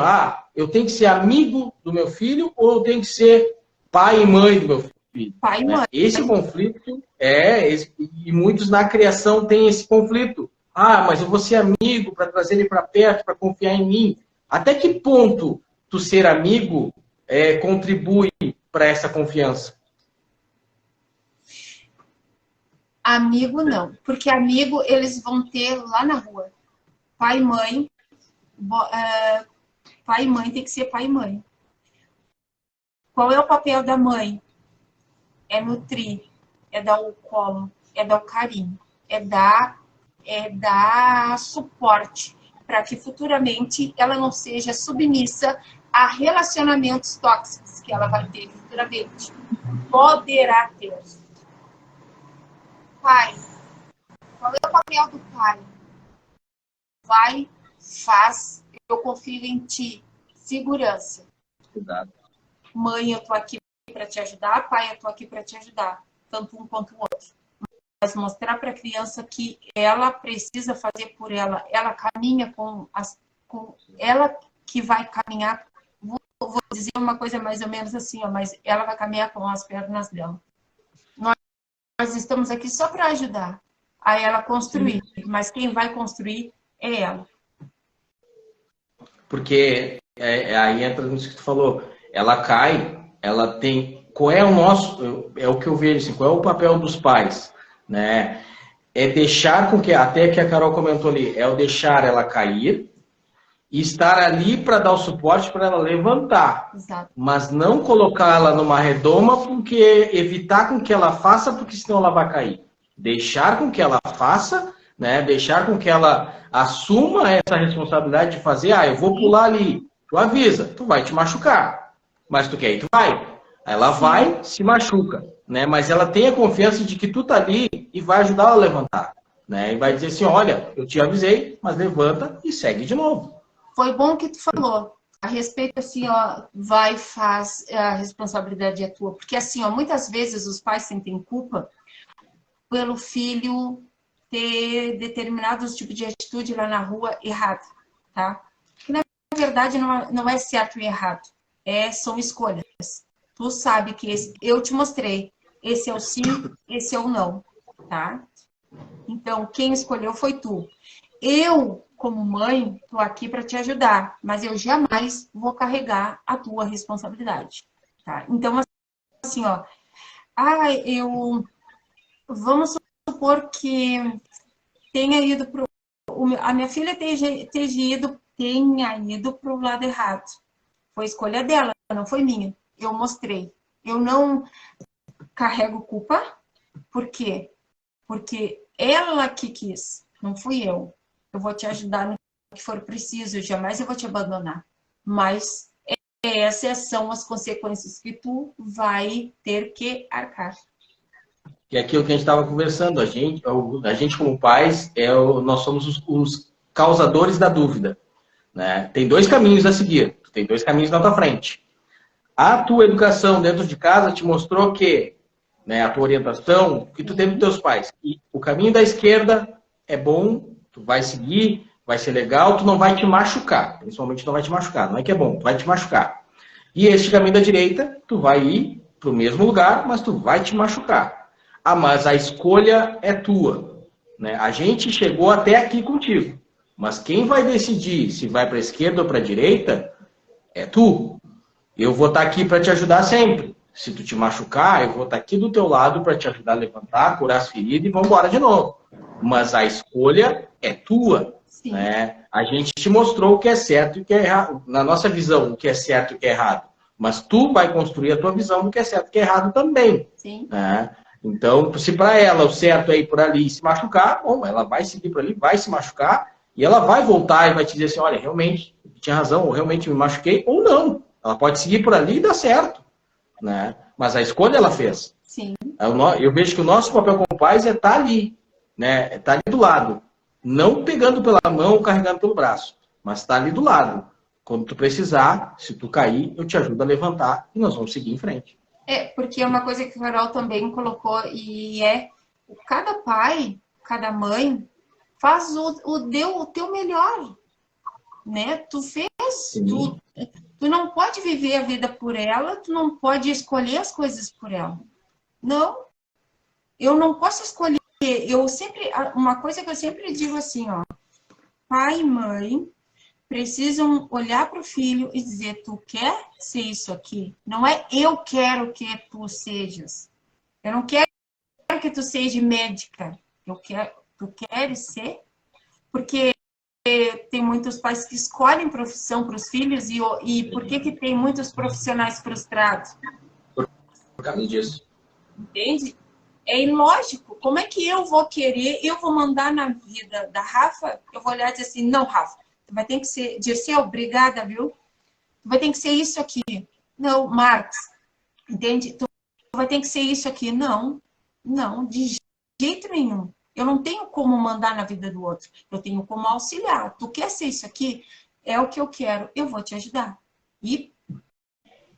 eu tenho que ser amigo do meu filho ou eu tenho que ser pai e mãe do meu filho? Pai e mãe. Esse conflito e muitos na criação têm esse conflito. Mas eu vou ser amigo para trazer ele para perto, para confiar em mim. Até que ponto tu ser amigo contribui para essa confiança? Amigo não, porque amigo eles vão ter lá na rua. Pai e mãe, pai e mãe tem que ser pai e mãe. Qual é o papel da mãe? É nutrir, é dar o colo, é dar o carinho, é dar suporte para que futuramente ela não seja submissa a relacionamentos tóxicos que ela vai ter futuramente. Poderá ter. Pai, qual é o papel do pai? Vai, faz, eu confio em ti. Segurança. Cuidado. Mãe, eu tô aqui para te ajudar. Pai, eu tô aqui para te ajudar. Tanto um quanto o outro. Mas mostrar para a criança que ela precisa fazer por ela. Ela caminha com ela que vai caminhar. Vou dizer uma coisa mais ou menos assim, ó, mas ela vai caminhar com as pernas dela. Nós estamos aqui só para ajudar a ela construir. Mas quem vai construir é ela. Porque aí entra nisso que tu falou. Ela cai, ela tem... Qual é o nosso... É o que eu vejo, assim, qual é o papel dos pais? Né? É deixar com que... Até que a Carol comentou ali. É o deixar ela cair e estar ali para dar o suporte para ela levantar. Exato. Mas não colocá-la numa redoma, porque evitar com que ela faça, porque senão ela vai cair. Deixar com que ela faça, né? Deixar com que ela assuma essa responsabilidade de fazer. Eu vou pular ali. Tu avisa, tu vai te machucar. Mas tu quer ir, tu vai. Ela vai, se machuca, né? Mas ela tem a confiança de que tu tá ali e vai ajudar ela a levantar, né? E vai dizer assim, olha, eu te avisei, mas levanta e segue de novo. Foi bom que tu falou. A respeito, assim, ó, vai, faz, a responsabilidade é tua. Porque, assim, ó, muitas vezes os pais sentem culpa pelo filho ter determinados tipos de atitude lá na rua errado, tá? Que, na verdade, não é certo e errado. São escolhas. Tu sabe que eu te mostrei. Esse é o sim, esse é o não, tá? Então, quem escolheu foi tu. Eu, como mãe, tô aqui para te ajudar, mas eu jamais vou carregar a tua responsabilidade, tá? Então, assim, ó, vamos supor que tenha ido a minha filha tenha ido pro lado errado. Foi escolha dela, não foi minha. Eu mostrei. Eu não carrego culpa. Por quê? Porque ela que quis, não fui eu. Eu vou te ajudar no que for preciso, jamais eu vou te abandonar. Mas essas são as consequências que tu vai ter que arcar. Que é aquilo que a gente estava conversando. A gente como pais, nós somos os causadores da dúvida. Né? Tem dois caminhos a seguir. Tem dois caminhos na tua frente. A tua educação dentro de casa te mostrou que, né, a tua orientação, que tu teve dos teus pais. E o caminho da esquerda é bom, tu vai seguir, vai ser legal, tu não vai te machucar. Principalmente não vai te machucar. Não é que é bom, tu vai te machucar. E este caminho da direita, tu vai ir para o mesmo lugar, mas tu vai te machucar. Mas a escolha é tua. Né? A gente chegou até aqui contigo. Mas quem vai decidir se vai para a esquerda ou para a direita é tu. Eu vou estar aqui para te ajudar sempre. Se tu te machucar, eu vou estar aqui do teu lado para te ajudar a levantar, curar as feridas e vamos embora de novo. Mas a escolha é tua. Né? A gente te mostrou o que é certo e o que é errado. Na nossa visão, o que é certo e o que é errado. Mas tu vai construir a tua visão do que é certo e o que é errado também. Sim. Né? Então, se para ela o certo é ir por ali e se machucar, bom, ela vai seguir por ali, vai se machucar e ela vai voltar e vai te dizer assim, olha, realmente, tinha razão, ou realmente me machuquei, ou não. Ela pode seguir por ali e dar certo. Né? Mas a escolha ela fez. Sim. Eu vejo que o nosso papel como pais é estar ali. Né? É estar ali do lado. Não pegando pela mão ou carregando pelo braço. Mas estar ali do lado. Quando tu precisar, se tu cair, eu te ajudo a levantar e nós vamos seguir em frente. Porque é uma coisa que a Carol também colocou e cada pai, cada mãe faz o teu melhor, né? Tu fez, tu não pode viver a vida por ela, tu não pode escolher as coisas por ela. Não, eu não posso escolher. Uma coisa que eu sempre digo assim, ó, pai e mãe precisam olhar para o filho e dizer, tu quer ser isso aqui? Não é eu quero que tu sejas. Eu não quero que tu seja médica. Tu queres ser? Porque tem muitos pais que escolhem profissão para os filhos e por que tem muitos profissionais frustrados? Por causa disso. Entende? É ilógico. Como é que eu vou querer, eu vou mandar na vida da Rafa, eu vou olhar e dizer assim, não, Rafa, tu vai ter que ser, Dirceu, obrigada, viu? Tu vai ter que ser isso aqui. Não, Marcos, entende? Tu vai ter que ser isso aqui. Não, de jeito nenhum. Eu não tenho como mandar na vida do outro. Eu tenho como auxiliar. Tu quer ser isso aqui? É o que eu quero. Eu vou te ajudar. E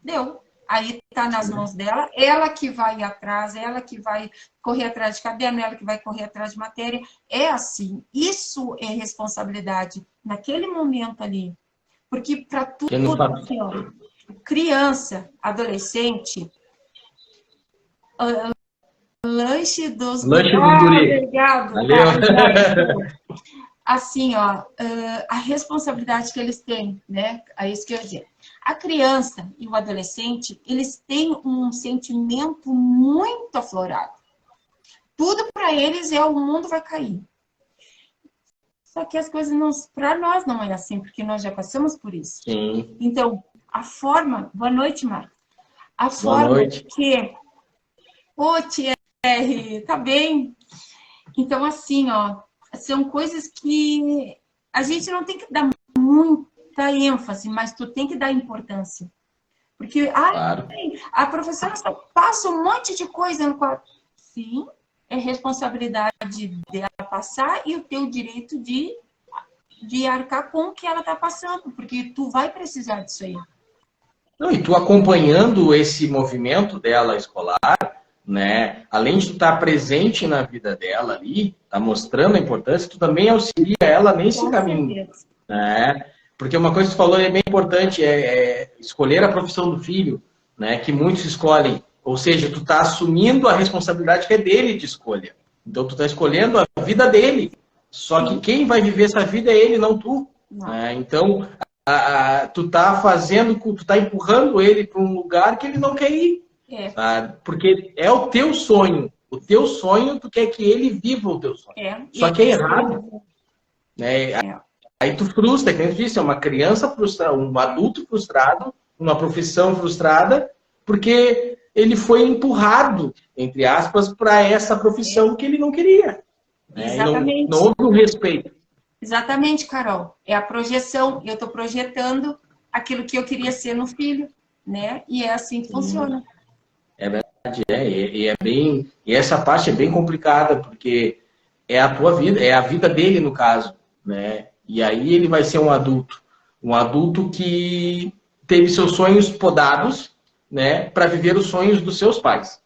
deu. Aí está nas mãos dela. Ela que vai atrás, ela que vai correr atrás de caderno, ela que vai correr atrás de matéria. É assim. Isso é responsabilidade naquele momento ali. Porque para tudo, assim, ó, criança, adolescente, lanche dos... Lanche do guri. Obrigado. Valeu. Assim, ó, a responsabilidade que eles têm, né? É isso que eu ia dizer. A criança e o adolescente, eles têm um sentimento muito aflorado. Tudo para eles é o mundo vai cair. Só que as coisas não, para nós não é assim, porque nós já passamos por isso. Sim. Então, a forma... Boa noite, Marcos. A Boa forma noite. que... Ô, Thierry, tá bem? Então, assim, ó, são coisas que a gente não tem que dar muita ênfase, mas tu tem que dar importância. Porque Claro. a professora só passa um monte de coisa no quadro. Sim, é responsabilidade dela passar e o teu direito de arcar com o que ela está passando, porque tu vai precisar disso aí. Não, e tu acompanhando esse movimento dela escolar, né? Além de tu estar presente na vida dela ali, tá mostrando a importância, tu também auxilia ela nesse Com caminho, certeza. né? Porque uma coisa que tu falou é bem importante, é escolher a profissão do filho, né? Que muitos escolhem. Ou seja, tu tá assumindo a responsabilidade que é dele de escolha. Então tu tá escolhendo a vida dele. Só que quem vai viver essa vida é ele, não tu. Né? Então tu tá fazendo, tu tá empurrando ele para um lugar que ele não quer ir. Tá? Porque é o teu sonho. O teu sonho, tu quer que ele viva o teu sonho. Só que é errado. Né? Aí tu frustra, como eu disse, é uma criança frustrada, um adulto frustrado, uma profissão frustrada, porque ele foi empurrado, entre aspas, para essa profissão que ele não queria. Né? Exatamente. Não houve um respeito. Exatamente, Carol. É a projeção. Eu estou projetando aquilo que eu queria ser no filho, né? E é assim que funciona. É verdade, e essa parte é bem complicada, porque é a tua vida, é a vida dele no caso, né? E aí ele vai ser um adulto que teve seus sonhos podados, né, para viver os sonhos dos seus pais,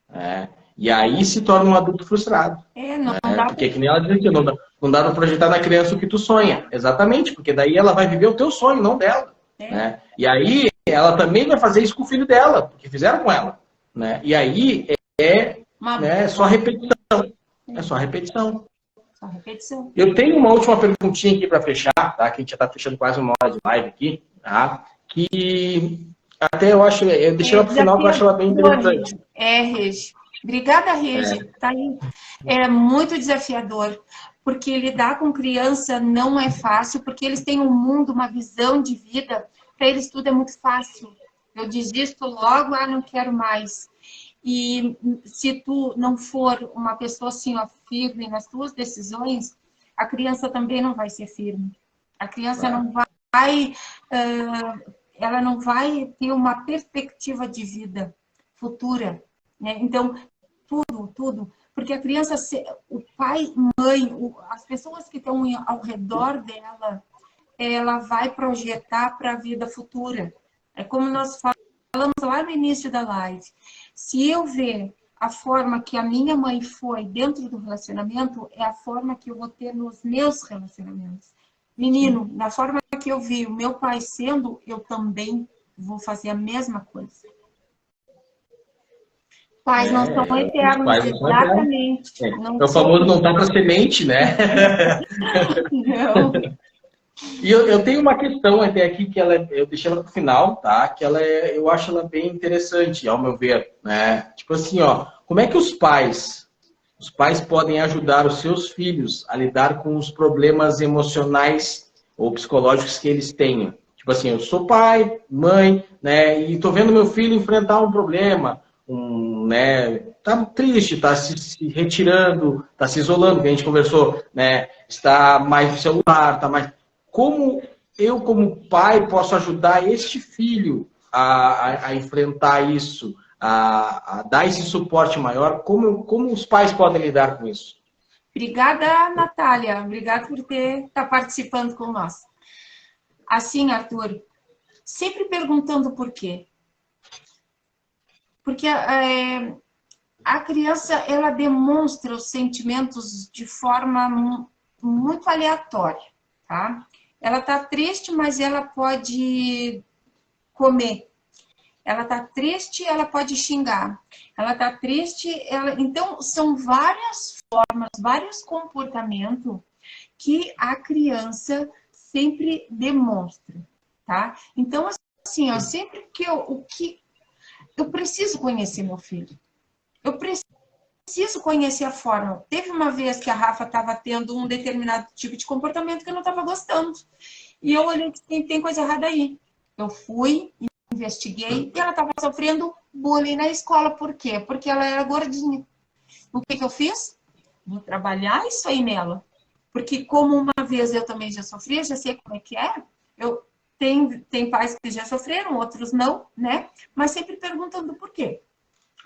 né? E aí se torna um adulto frustrado. Não dá porque que nem ela diz aqui, não dá para projetar na criança o que tu sonha, exatamente, porque daí ela vai viver o teu sonho, não dela, né? E aí ela também vai fazer isso com o filho dela, porque fizeram com ela. Né? E aí só repetição. É só repetição. Eu tenho uma última perguntinha aqui para fechar, tá? Que a gente já está fechando quase uma hora de live aqui, tá? Que até eu deixei ela para o final, porque eu acho ela bem interessante. Regi. Obrigada, Regi. Tá aí. É muito desafiador, porque lidar com criança não é fácil, porque eles têm um mundo, uma visão de vida, para eles tudo é muito fácil. Eu desisto logo, não quero mais. E se tu não for uma pessoa assim, ó, firme nas tuas decisões, a criança também não vai ser firme. A criança não vai, ela não vai ter uma perspectiva de vida futura, né? Então, tudo. Porque a criança, o pai, mãe, as pessoas que estão ao redor dela, ela vai projetar para a vida futura. É como nós falamos lá no início da live. Se eu ver a forma que a minha mãe foi dentro do relacionamento, é a forma que eu vou ter nos meus relacionamentos. Menino, na forma que eu vi o meu pai sendo, eu também vou fazer a mesma coisa. Pais não são eternos, exatamente. O famoso não tá para semente, né? Não. E eu tenho uma questão até aqui que eu deixei ela para o final, tá? Que eu acho ela bem interessante, ao meu ver, né? Tipo assim, ó, como é que os pais podem ajudar os seus filhos a lidar com os problemas emocionais ou psicológicos que eles tenham? Tipo assim, eu sou pai, mãe, né? E tô vendo meu filho enfrentar um problema, né? Tá triste, tá se retirando, tá se isolando, que a gente conversou, né? Está mais no celular, tá mais. Como eu, como pai, posso ajudar este filho a enfrentar isso, a dar esse suporte maior? Como os pais podem lidar com isso? Obrigada, Natália. Obrigada por estar participando com nós. Assim, Arthur, sempre perguntando por quê. Porque a criança, ela demonstra os sentimentos de forma muito aleatória, tá? Ela tá triste, mas ela pode comer. Ela tá triste, ela pode xingar. Ela tá triste, então são várias formas, vários comportamentos que a criança sempre demonstra, tá? Então, assim, ó, sempre que eu preciso conhecer meu filho. Eu preciso conhecer a forma. Teve uma vez que a Rafa estava tendo um determinado tipo de comportamento que eu não estava gostando. E eu olhei que tem coisa errada aí. Eu fui, investiguei, e ela estava sofrendo bullying na escola. Por quê? Porque ela era gordinha. O que eu fiz? Vou trabalhar isso aí nela. Porque como uma vez eu também já sofri, já sei como é que é. Tem pais que já sofreram, outros não, né? Mas sempre perguntando por quê.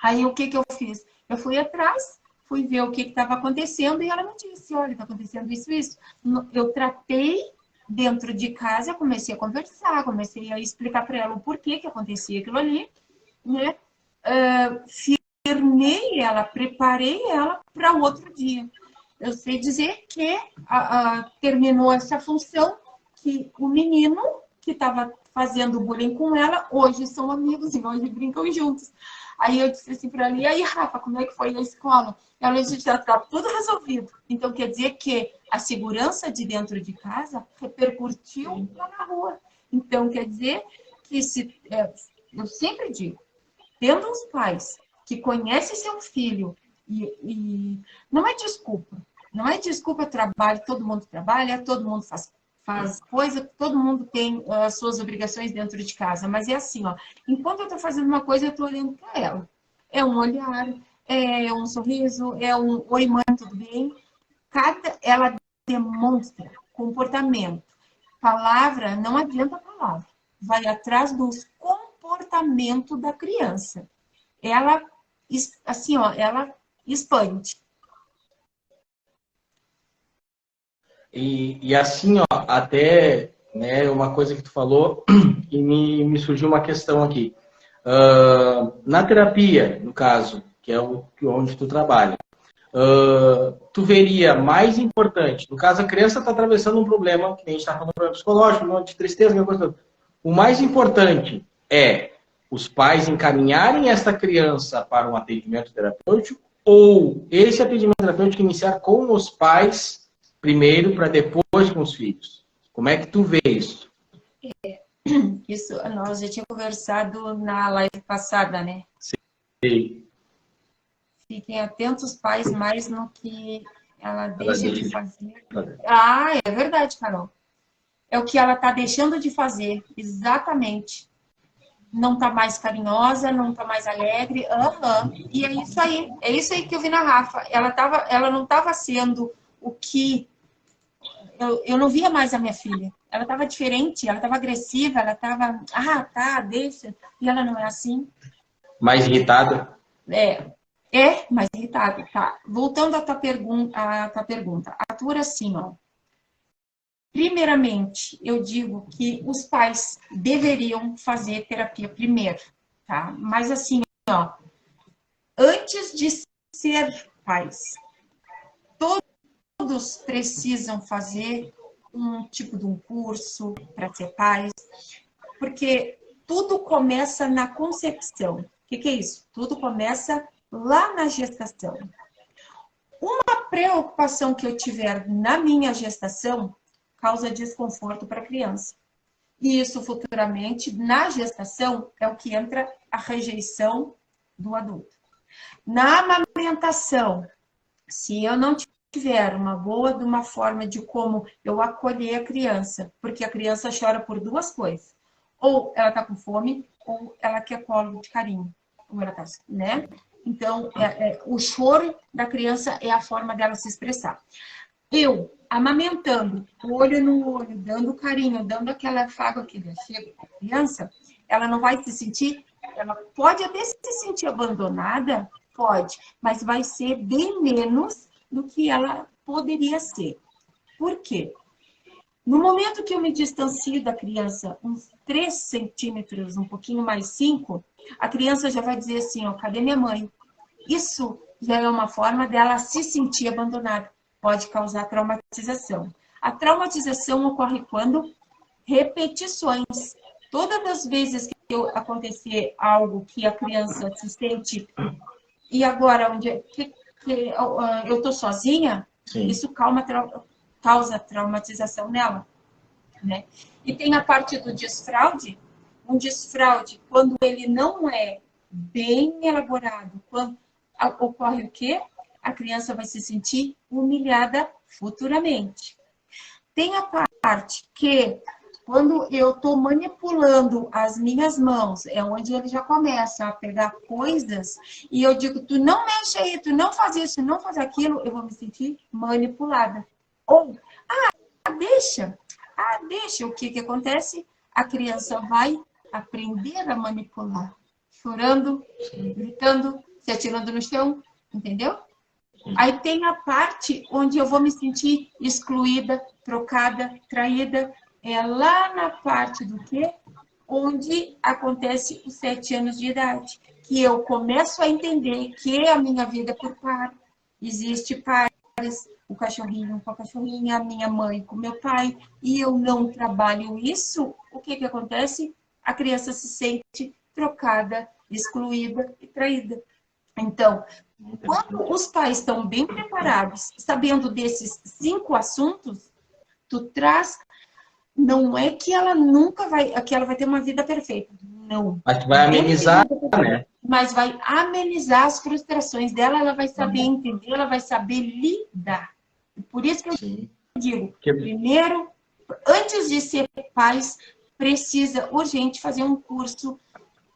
Aí o que eu fiz? Eu fui atrás, fui ver o que estava acontecendo e ela me disse, olha, está acontecendo isso. Eu tratei dentro de casa, comecei a conversar, comecei a explicar para ela o porquê que acontecia aquilo ali, né? Firmei ela, preparei ela para o outro dia. Eu sei dizer que terminou essa função, que o menino que estava fazendo bullying com ela, hoje são amigos e hoje brincam juntos. Aí eu disse assim para ela, e aí, Rafa, como é que foi a escola? Ela disse, já está tudo resolvido. Então, quer dizer que a segurança de dentro de casa repercutiu lá na rua. Então, quer dizer que eu sempre digo, tendo os pais que conhecem seu filho, e não é desculpa. Não é desculpa trabalho, todo mundo trabalha, todo mundo faz coisa, todo mundo tem as suas obrigações dentro de casa, mas é assim, ó, enquanto eu estou fazendo uma coisa, eu estou olhando para ela. É um olhar, é um sorriso, é um oi, mãe, tudo bem? Ela demonstra comportamento. Palavra, não adianta a palavra. Vai atrás dos comportamentos da criança. Ela, assim, ó, ela expande. E assim, ó, até né, uma coisa que tu falou e me surgiu uma questão aqui. Na terapia, no caso, que é onde tu trabalha, tu veria mais importante, no caso a criança está atravessando um problema, que a gente está falando, um problema psicológico, um monte de tristeza, aquela coisa. O mais importante é os pais encaminharem esta criança para um atendimento terapêutico ou esse atendimento terapêutico iniciar com os pais primeiro para depois com os filhos. Como é que tu vê isso? Isso nós já tínhamos conversado na live passada, né? Sim. Fiquem atentos, pais, mais no que ela deixa de fazer. Fazer. Ah, é verdade, Carol. É o que ela está deixando de fazer, exatamente. Não está mais carinhosa, não está mais alegre. E é isso aí que eu vi na Rafa. Ela não estava sendo o que eu não via mais a minha filha. Ela estava diferente, ela estava agressiva, ela estava, tá, deixa. E ela não é assim. Mais irritada? Mais irritada, tá. Voltando à tua pergunta. Atura assim, ó. Primeiramente, eu digo que os pais deveriam fazer terapia primeiro, tá? Mas assim, ó, antes de ser pais, todos precisam fazer um tipo de um curso para ser pais, porque tudo começa na concepção. O que é isso? Tudo começa lá na gestação. Uma preocupação que eu tiver na minha gestação, causa desconforto para a criança. E isso futuramente, na gestação, é o que entra a rejeição do adulto. Na amamentação, se eu não tiver de uma forma de como eu acolher a criança, porque a criança chora por duas coisas. Ou ela está com fome, ou ela quer colo de carinho. Ou ela tá, né? Então, o choro da criança é a forma dela se expressar. Eu, amamentando, olho no olho, dando carinho, dando aquele afago, aquele achego para a criança, ela não vai se sentir, ela pode até se sentir abandonada, pode, mas vai ser bem menos do que ela poderia ser. Por quê? No momento que eu me distancio da criança, uns 3 centímetros, um pouquinho mais 5, a criança já vai dizer assim, ó, cadê minha mãe? Isso já é uma forma dela se sentir abandonada. Pode causar traumatização. A traumatização ocorre quando? Repetições. Todas as vezes que acontecer algo que a criança se sente, e agora eu estou sozinha, sim, isso causa traumatização nela. Né? E tem a parte do desfraude. Um desfraude, quando ele não é bem elaborado, quando ocorre o quê? A criança vai se sentir humilhada futuramente. Tem a parte que, quando eu estou manipulando as minhas mãos, é onde ele já começa a pegar coisas, e eu digo, tu não mexe aí, tu não faz isso, não faz aquilo, eu vou me sentir manipulada. Ou, deixa. O que acontece? A criança vai aprender a manipular, chorando, gritando, se atirando no chão, entendeu? Aí tem a parte onde eu vou me sentir excluída, trocada, traída. É lá na parte do quê? Onde acontece os 7 anos de idade. Que eu começo a entender que a minha vida é por par. Existe pares, o cachorrinho com a cachorrinha, a minha mãe com meu pai. E eu não trabalho isso, o que acontece? A criança se sente trocada, excluída e traída. Então, quando os pais estão bem preparados, sabendo desses 5 assuntos, tu traz, não é que ela nunca vai, que ela vai ter uma vida perfeita, não. Mas vai amenizar, né? Mas vai amenizar as frustrações dela, ela vai saber entender, ela vai saber lidar. Por isso que eu digo, primeiro, antes de ser pais, precisa urgente fazer um curso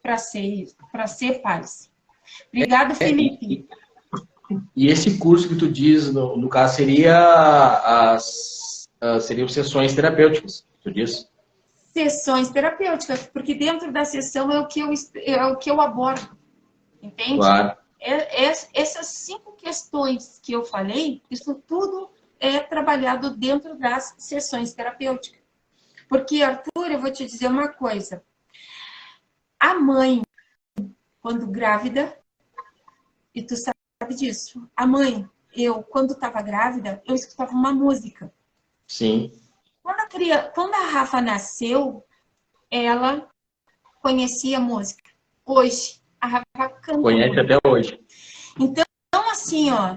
para ser pais. Obrigada, Felipe. E esse curso que tu diz, no caso, seriam sessões terapêuticas, tu diz? Sessões terapêuticas, porque dentro da sessão é o que eu abordo, entende? Claro. Essas 5 questões que eu falei, isso tudo é trabalhado dentro das sessões terapêuticas. Porque, Arthur, eu vou te dizer uma coisa. A mãe, quando grávida, e tu sabe disso, a mãe, quando estava grávida, eu escutava uma música. Sim. Quando a Rafa nasceu, ela conhecia a música. Hoje, a Rafa canta. Conhece até hoje. Então, assim, ó,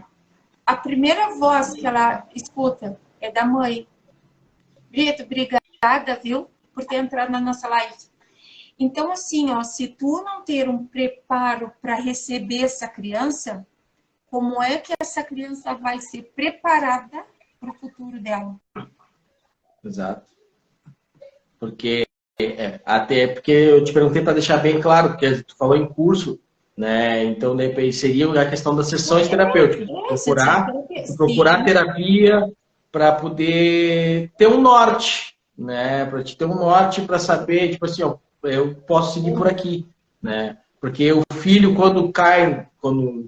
a primeira voz que ela escuta é da mãe. Brito, obrigada, viu, por ter entrado na nossa live. Então, assim, ó, se tu não ter um preparo para receber essa criança, como é que essa criança vai ser preparada para o futuro dela? Exato. Até porque eu te perguntei para deixar bem claro, porque tu falou em curso, né? Então, seria a questão das sessões terapêuticas. Procurar terapia para poder ter um norte, né? Para te ter um norte para saber, tipo assim, ó, eu posso seguir por aqui, né? Porque o filho, quando cai,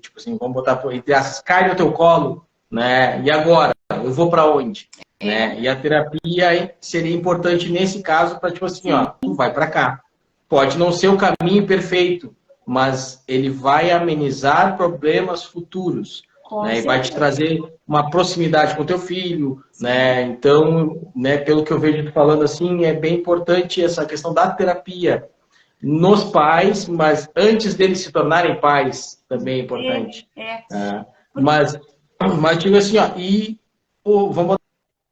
tipo assim, vamos botar entre aspas, cai no teu colo, né? E agora? Eu vou para onde? Né? E a terapia seria importante nesse caso para, tipo assim, ó, tu vai para cá. Pode não ser o caminho perfeito, mas ele vai amenizar problemas futuros, né? E vai te trazer uma proximidade com teu filho, né? Então, né, pelo que eu vejo tu falando assim, é bem importante essa questão da terapia nos pais, mas antes deles se tornarem pais também é importante. Mas digo assim, ó, vamos botar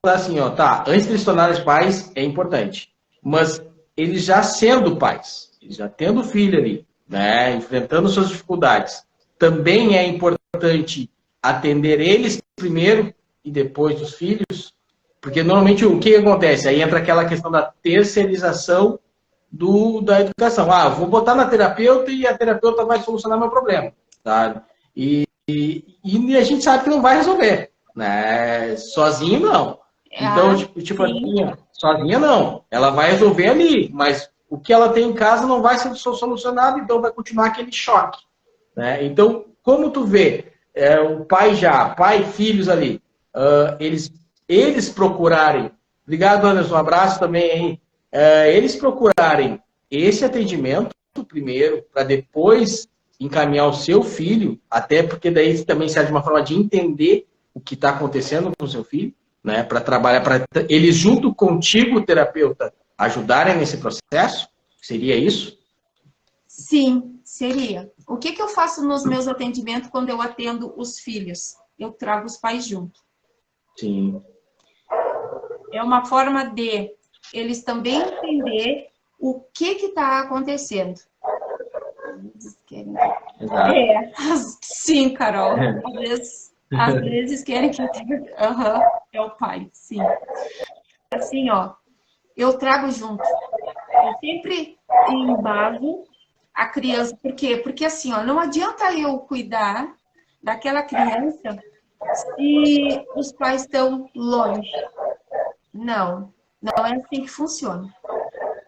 assim, ó, tá, antes de eles se tornarem pais é importante, mas eles já sendo pais, eles já tendo filho ali, né, enfrentando suas dificuldades, também é importante atender eles primeiro e depois os filhos, porque normalmente o que acontece? Aí entra aquela questão da terceirização da educação. Ah, vou botar na terapeuta e a terapeuta vai solucionar meu problema, sabe? E a gente sabe que não vai resolver, né? Sozinho não. Então, tipo assim, ó, sozinha não. Ela vai resolver ali, mas o que ela tem em casa não vai ser solucionado, então vai continuar aquele choque, né? Então, como tu vê, o pai pai e filhos ali, eles procurarem, obrigado, Anderson, um abraço também aí, eles procurarem esse atendimento primeiro, para depois encaminhar o seu filho, até porque daí também serve de uma forma de entender o que está acontecendo com o seu filho, né, para trabalhar, para eles junto contigo, o terapeuta, ajudarem nesse processo, seria isso? Sim, seria. O que eu faço nos meus atendimentos quando eu atendo os filhos? Eu trago os pais junto. Sim. É uma forma de eles também entender o que está acontecendo. Sim, Carol. Às vezes querem que é o pai, sim. Assim, ó, eu trago junto. Eu sempre embaso a criança. Por quê? Porque assim, ó, não adianta eu cuidar daquela criança se os pais estão longe. Não, não é assim que funciona.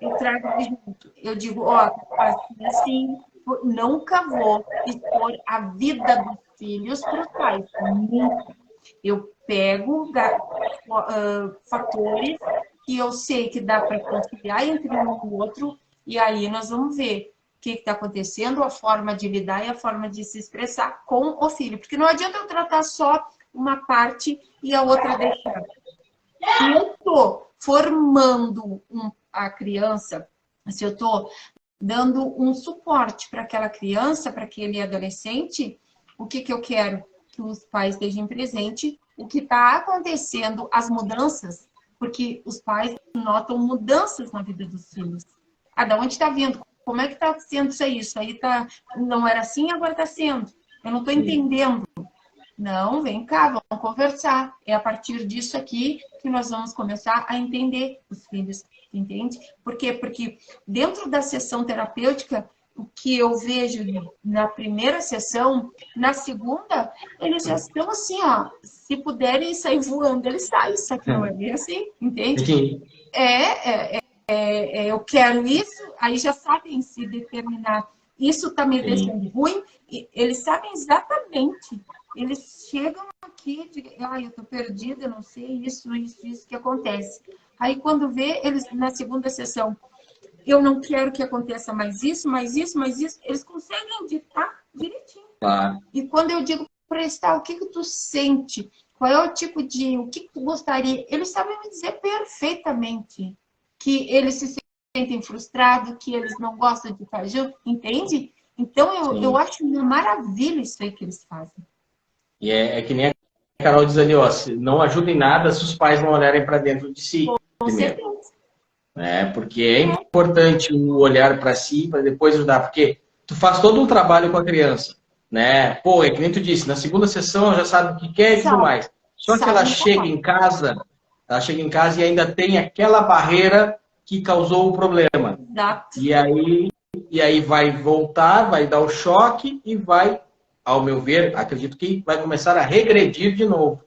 Eu trago junto. Eu digo, ó, assim, nunca vou expor a vida dos filhos para os pais. Nunca. Eu pego fatores que eu sei que dá para conciliar entre um e o outro, e aí nós vamos ver o que está acontecendo, a forma de lidar e a forma de se expressar com o filho. Porque não adianta eu tratar só uma parte e a outra deixar. Se eu estou formando a criança, se eu estou dando um suporte para aquela criança, para aquele adolescente, o que eu quero? Que os pais estejam presentes, o que está acontecendo, as mudanças, porque os pais notam mudanças na vida dos filhos. Da onde está vindo? Como é que está sendo isso aí? Isso aí não era assim, agora está sendo. Eu não estou entendendo. Não, vem cá, vamos conversar. É a partir disso aqui que nós vamos começar a entender os filhos, entende? Por quê? Porque dentro da sessão terapêutica, o que eu vejo na primeira sessão, na segunda, eles já estão assim, ó, se puderem sair voando, eles saem. Isso aqui não é bem assim, entende? Sim. Eu quero isso, aí já sabem se determinar. Isso está me deixando ruim, eles sabem exatamente. Eles chegam aqui e dizem, eu estou perdida, eu não sei, isso que acontece. Aí quando vê, eles na segunda sessão, eu não quero que aconteça mais isso, eles conseguem ditar direitinho. Claro. E quando eu digo para eles, o que tu sente? Qual é o tipo de, o que tu gostaria? Eles sabem me dizer perfeitamente que eles se sentem frustrados, que eles não gostam de estar junto, entende? Então eu acho uma maravilha isso aí que eles fazem. E é que nem a Carol diz ali, ó, não ajuda em nada se os pais não olharem para dentro de si. Com certeza. Porque é importante o olhar para si, para depois ajudar, porque tu faz todo um trabalho com a criança, né? Pô, é que nem tu disse, na segunda sessão ela já sabe o que quer e tudo mais. Só que ela chega em casa e ainda tem aquela barreira que causou o problema. Exato. E aí vai voltar, vai dar o choque e vai, ao meu ver, acredito que vai começar a regredir de novo.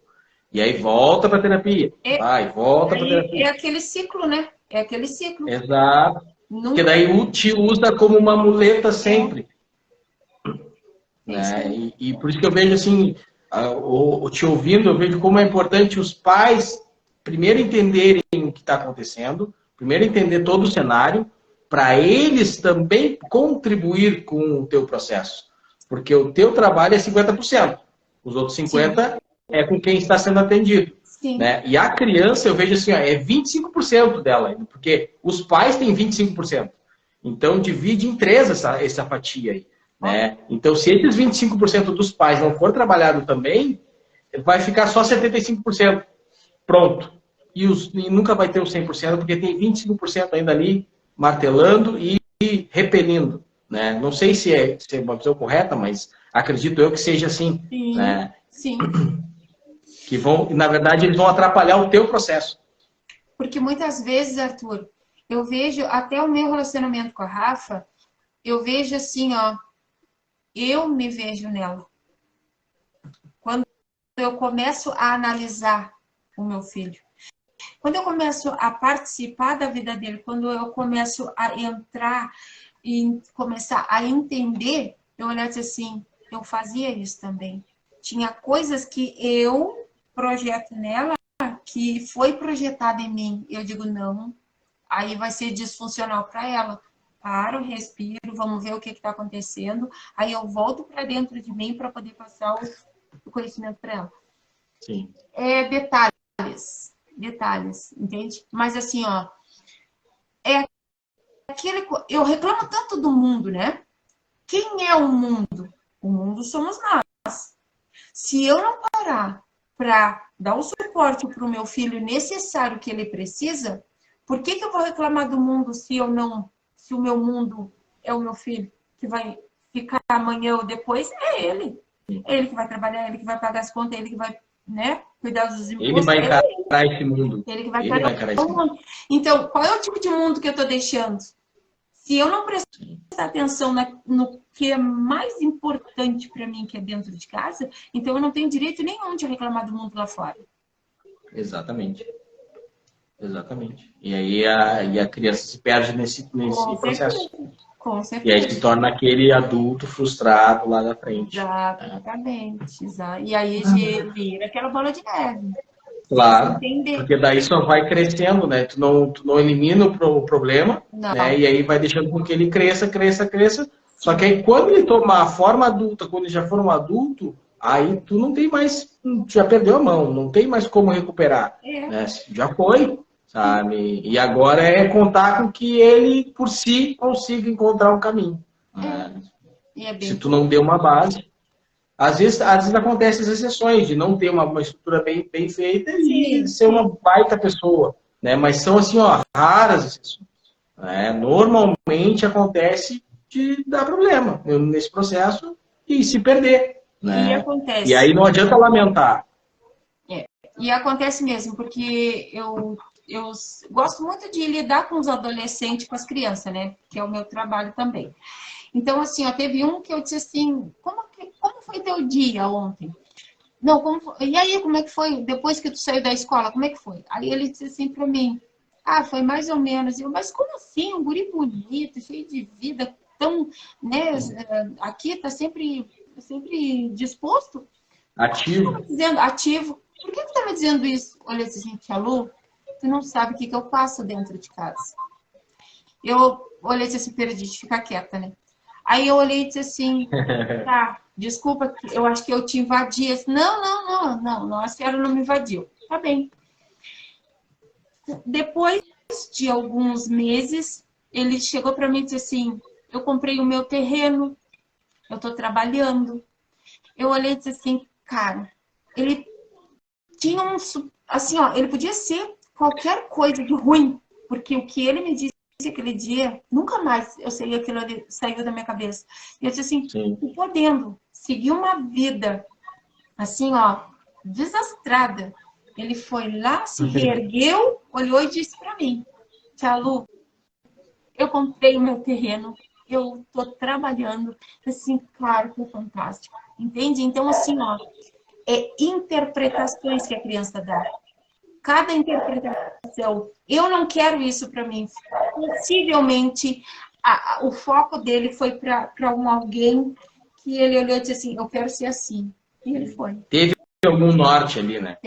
E aí volta para a terapia. Volta para a terapia. É aquele ciclo, né? É aquele ciclo. Exato. Porque daí te usa como uma muleta sempre. Né? E por isso que eu vejo assim, te ouvindo, eu vejo como é importante os pais primeiro entenderem o que está acontecendo, primeiro entender todo o cenário, para eles também contribuir com o teu processo. Porque o teu trabalho é 50%. Os outros 50% é com quem está sendo atendido. Né? E a criança, eu vejo assim, é 25% dela, porque os pais têm 25%. Então, divide em 3 essa fatia aí. Né? Então, se esses 25% dos pais não for trabalhado também, vai ficar só 75%. Pronto. e nunca vai ter o 100%, porque tem 25% ainda ali martelando e repelindo, né? Não sei se é uma visão correta, mas acredito eu que seja assim, Sim, né? sim. Que vão, na verdade, eles vão atrapalhar o teu processo. Porque muitas vezes, Arthur, eu vejo até o meu relacionamento com a Rafa, eu vejo assim, ó, eu me vejo nela. Quando eu começo a analisar o meu filho, quando eu começo a participar da vida dele, quando eu começo a entrar e começar a entender, eu olhar assim, eu fazia isso também. Tinha coisas que eu projeto nela, que foi projetada em mim. Eu digo, não, aí vai ser disfuncional para ela. Paro, respiro, vamos ver o que está acontecendo. Aí eu volto para dentro de mim para poder passar o conhecimento para ela. Sim. É detalhes, entende? Mas assim, ó, é aquele. Eu reclamo tanto do mundo, né? Quem é o mundo? O mundo somos nós. Se eu não parar para dar o suporte para o meu filho necessário que ele precisa, por que eu vou reclamar do mundo se eu não, se o meu mundo é o meu filho que vai ficar amanhã ou depois? É ele. É ele que vai trabalhar, é ele que vai pagar as contas, é ele que vai, né, cuidar dos impostos. Ele vai encarar esse mundo. Ele que vai encarar esse mundo. Então, qual é o tipo de mundo que eu estou deixando? Se eu não prestar atenção no que é mais importante para mim, que é dentro de casa, então eu não tenho direito nenhum de reclamar do mundo lá fora. Exatamente. Exatamente. E aí a criança se perde nesse processo. Com E certeza. aí se torna aquele adulto frustrado lá na frente. Exatamente. E aí vira aquela bola de neve. Claro, porque daí só vai crescendo, né? Tu não elimina o problema, né? E aí vai deixando com que ele cresça. Só que aí quando ele tomar a forma adulta, quando ele já for um adulto, aí tu não tem mais, já perdeu a mão, não tem mais como recuperar. Né? Já foi, sabe? E agora é contar com que ele, por si, consiga encontrar um caminho. Né? Se tu não deu uma base. Às vezes acontecem as exceções de não ter uma estrutura bem feita e ser uma baita pessoa, né? Mas são assim, ó, raras exceções. Né? Normalmente acontece de dar problema nesse processo e se perder. Né? E acontece. E aí não adianta lamentar. E acontece mesmo, porque eu gosto muito de lidar com os adolescentes, com as crianças, né? Que é o meu trabalho também. Então, assim, ó, teve um que eu disse assim, como foi teu dia ontem? Não, e aí, como é que foi? Depois que tu saiu da escola, como é que foi? Aí ele disse assim para mim, foi mais ou menos. Eu, mas como assim? Um guri bonito, cheio de vida, tão, né? Aqui tá sempre disposto. Ativo. Ativo. Por que tu tá me dizendo isso? Olha assim, tia Lu, tu não sabe o que eu passo dentro de casa. Eu olhei assim, perdi de ficar quieta, né? Aí eu olhei e disse assim, tá, desculpa, eu acho que eu te invadi. Eu disse, não, a senhora não me invadiu. Tá bem. Depois de alguns meses, ele chegou para mim e disse assim, eu comprei o meu terreno, eu tô trabalhando. Eu olhei e disse assim, cara, ele tinha assim, ó, ele podia ser qualquer coisa de ruim, porque o que ele me disse aquele dia, nunca mais eu sei aquilo ali saiu da minha cabeça. E eu disse assim, podendo seguir uma vida assim, ó, desastrada. Ele foi lá, se reergueu, olhou e disse para mim, tia Lu, eu comprei o meu terreno, eu tô trabalhando, assim, claro que é fantástico. Entende? Então, assim, ó, interpretações que a criança dá. Cada interpretação. Eu não quero isso para mim. Possivelmente, o foco dele foi para alguém que ele olhou e disse assim, eu quero ser assim. E ele foi. Teve algum norte ali, né?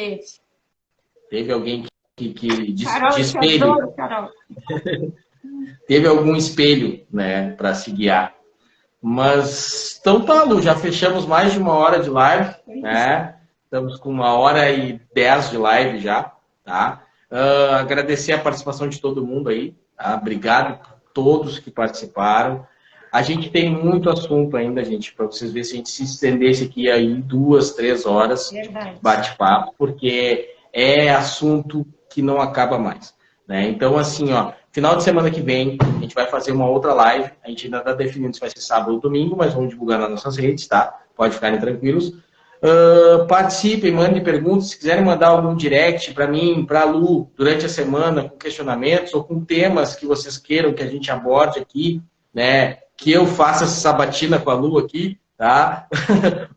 Teve alguém que de Carol, espelho. Adoro, Carol. Teve algum espelho, né, para se guiar. Mas, então tá, Lu, já fechamos mais de 1 hora de live, né? Estamos com 1h10 de live já, tá? Agradecer a participação de todo mundo aí, tá? Obrigado por todos que participaram. A gente tem muito assunto ainda, gente, para vocês verem se a gente se estendesse aqui aí 2, 3 horas de bate-papo, porque é assunto que não acaba mais. Né? Então, assim, ó, final de semana que vem, a gente vai fazer uma outra live. A gente ainda está definindo se vai ser sábado ou domingo, mas vamos divulgar nas nossas redes, tá? Pode ficarem tranquilos. Participem, mandem perguntas. Se quiserem mandar algum direct para mim, para a Lu, durante a semana, com questionamentos ou com temas que vocês queiram que a gente aborde aqui, né? Que eu faça essa sabatina com a Lu aqui, tá?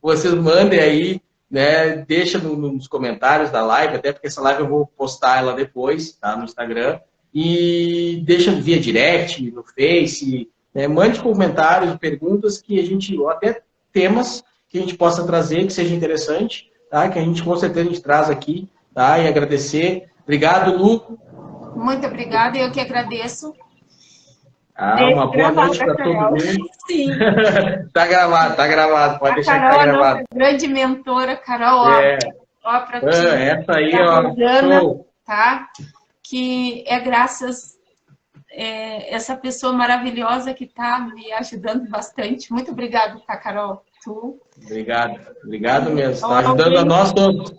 Vocês mandem aí, né? Deixa nos comentários da live, até porque essa live eu vou postar ela depois, tá? No Instagram. E deixa via direct, no Face, né? Mande comentários, perguntas que a gente, ou até temas que a gente possa trazer, que seja interessante, tá? Que a gente com certeza a gente traz aqui, tá? E agradecer. Obrigado, Lu. Muito obrigada, eu que agradeço. Uma boa noite para todo mundo. Sim. Tá gravado, pode deixar Carol, que tá gravado. Nossa grande mentora, Carol, ó para ti. Essa aí, ó. Rosana, tá? Que é graças essa pessoa maravilhosa que tá me ajudando bastante. Muito obrigada, tá, Carol? Obrigado mesmo. Está ajudando a nós todos.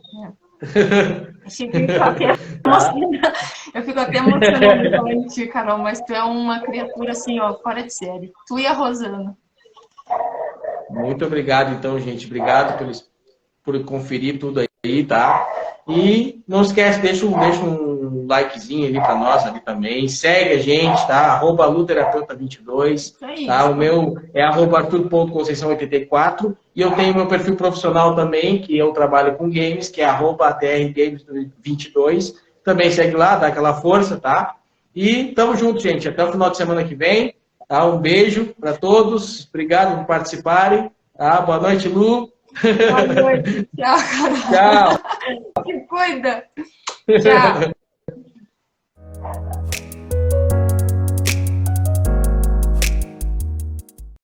Eu fico até emocionada falando de ti, Carol, mas tu é uma criatura assim, ó, fora de série. Tu e a Rosana. Muito obrigado, então, gente. Obrigado por conferir tudo aí, tá? E não esquece, deixa um likezinho ali para nós ali também. Segue a gente, tá? @luterapeuta22. Tá? O meu é @arthur.conceição84. E eu tenho meu perfil profissional também, que eu trabalho com games, que é @atrgames22. Também segue lá, dá aquela força, tá? E tamo junto, gente. Até o final de semana que vem. Tá? Um beijo para todos. Obrigado por participarem. Tá? Boa noite, Lu. Boa noite. Tchau, Carol. Tchau. Se cuida. Tchau.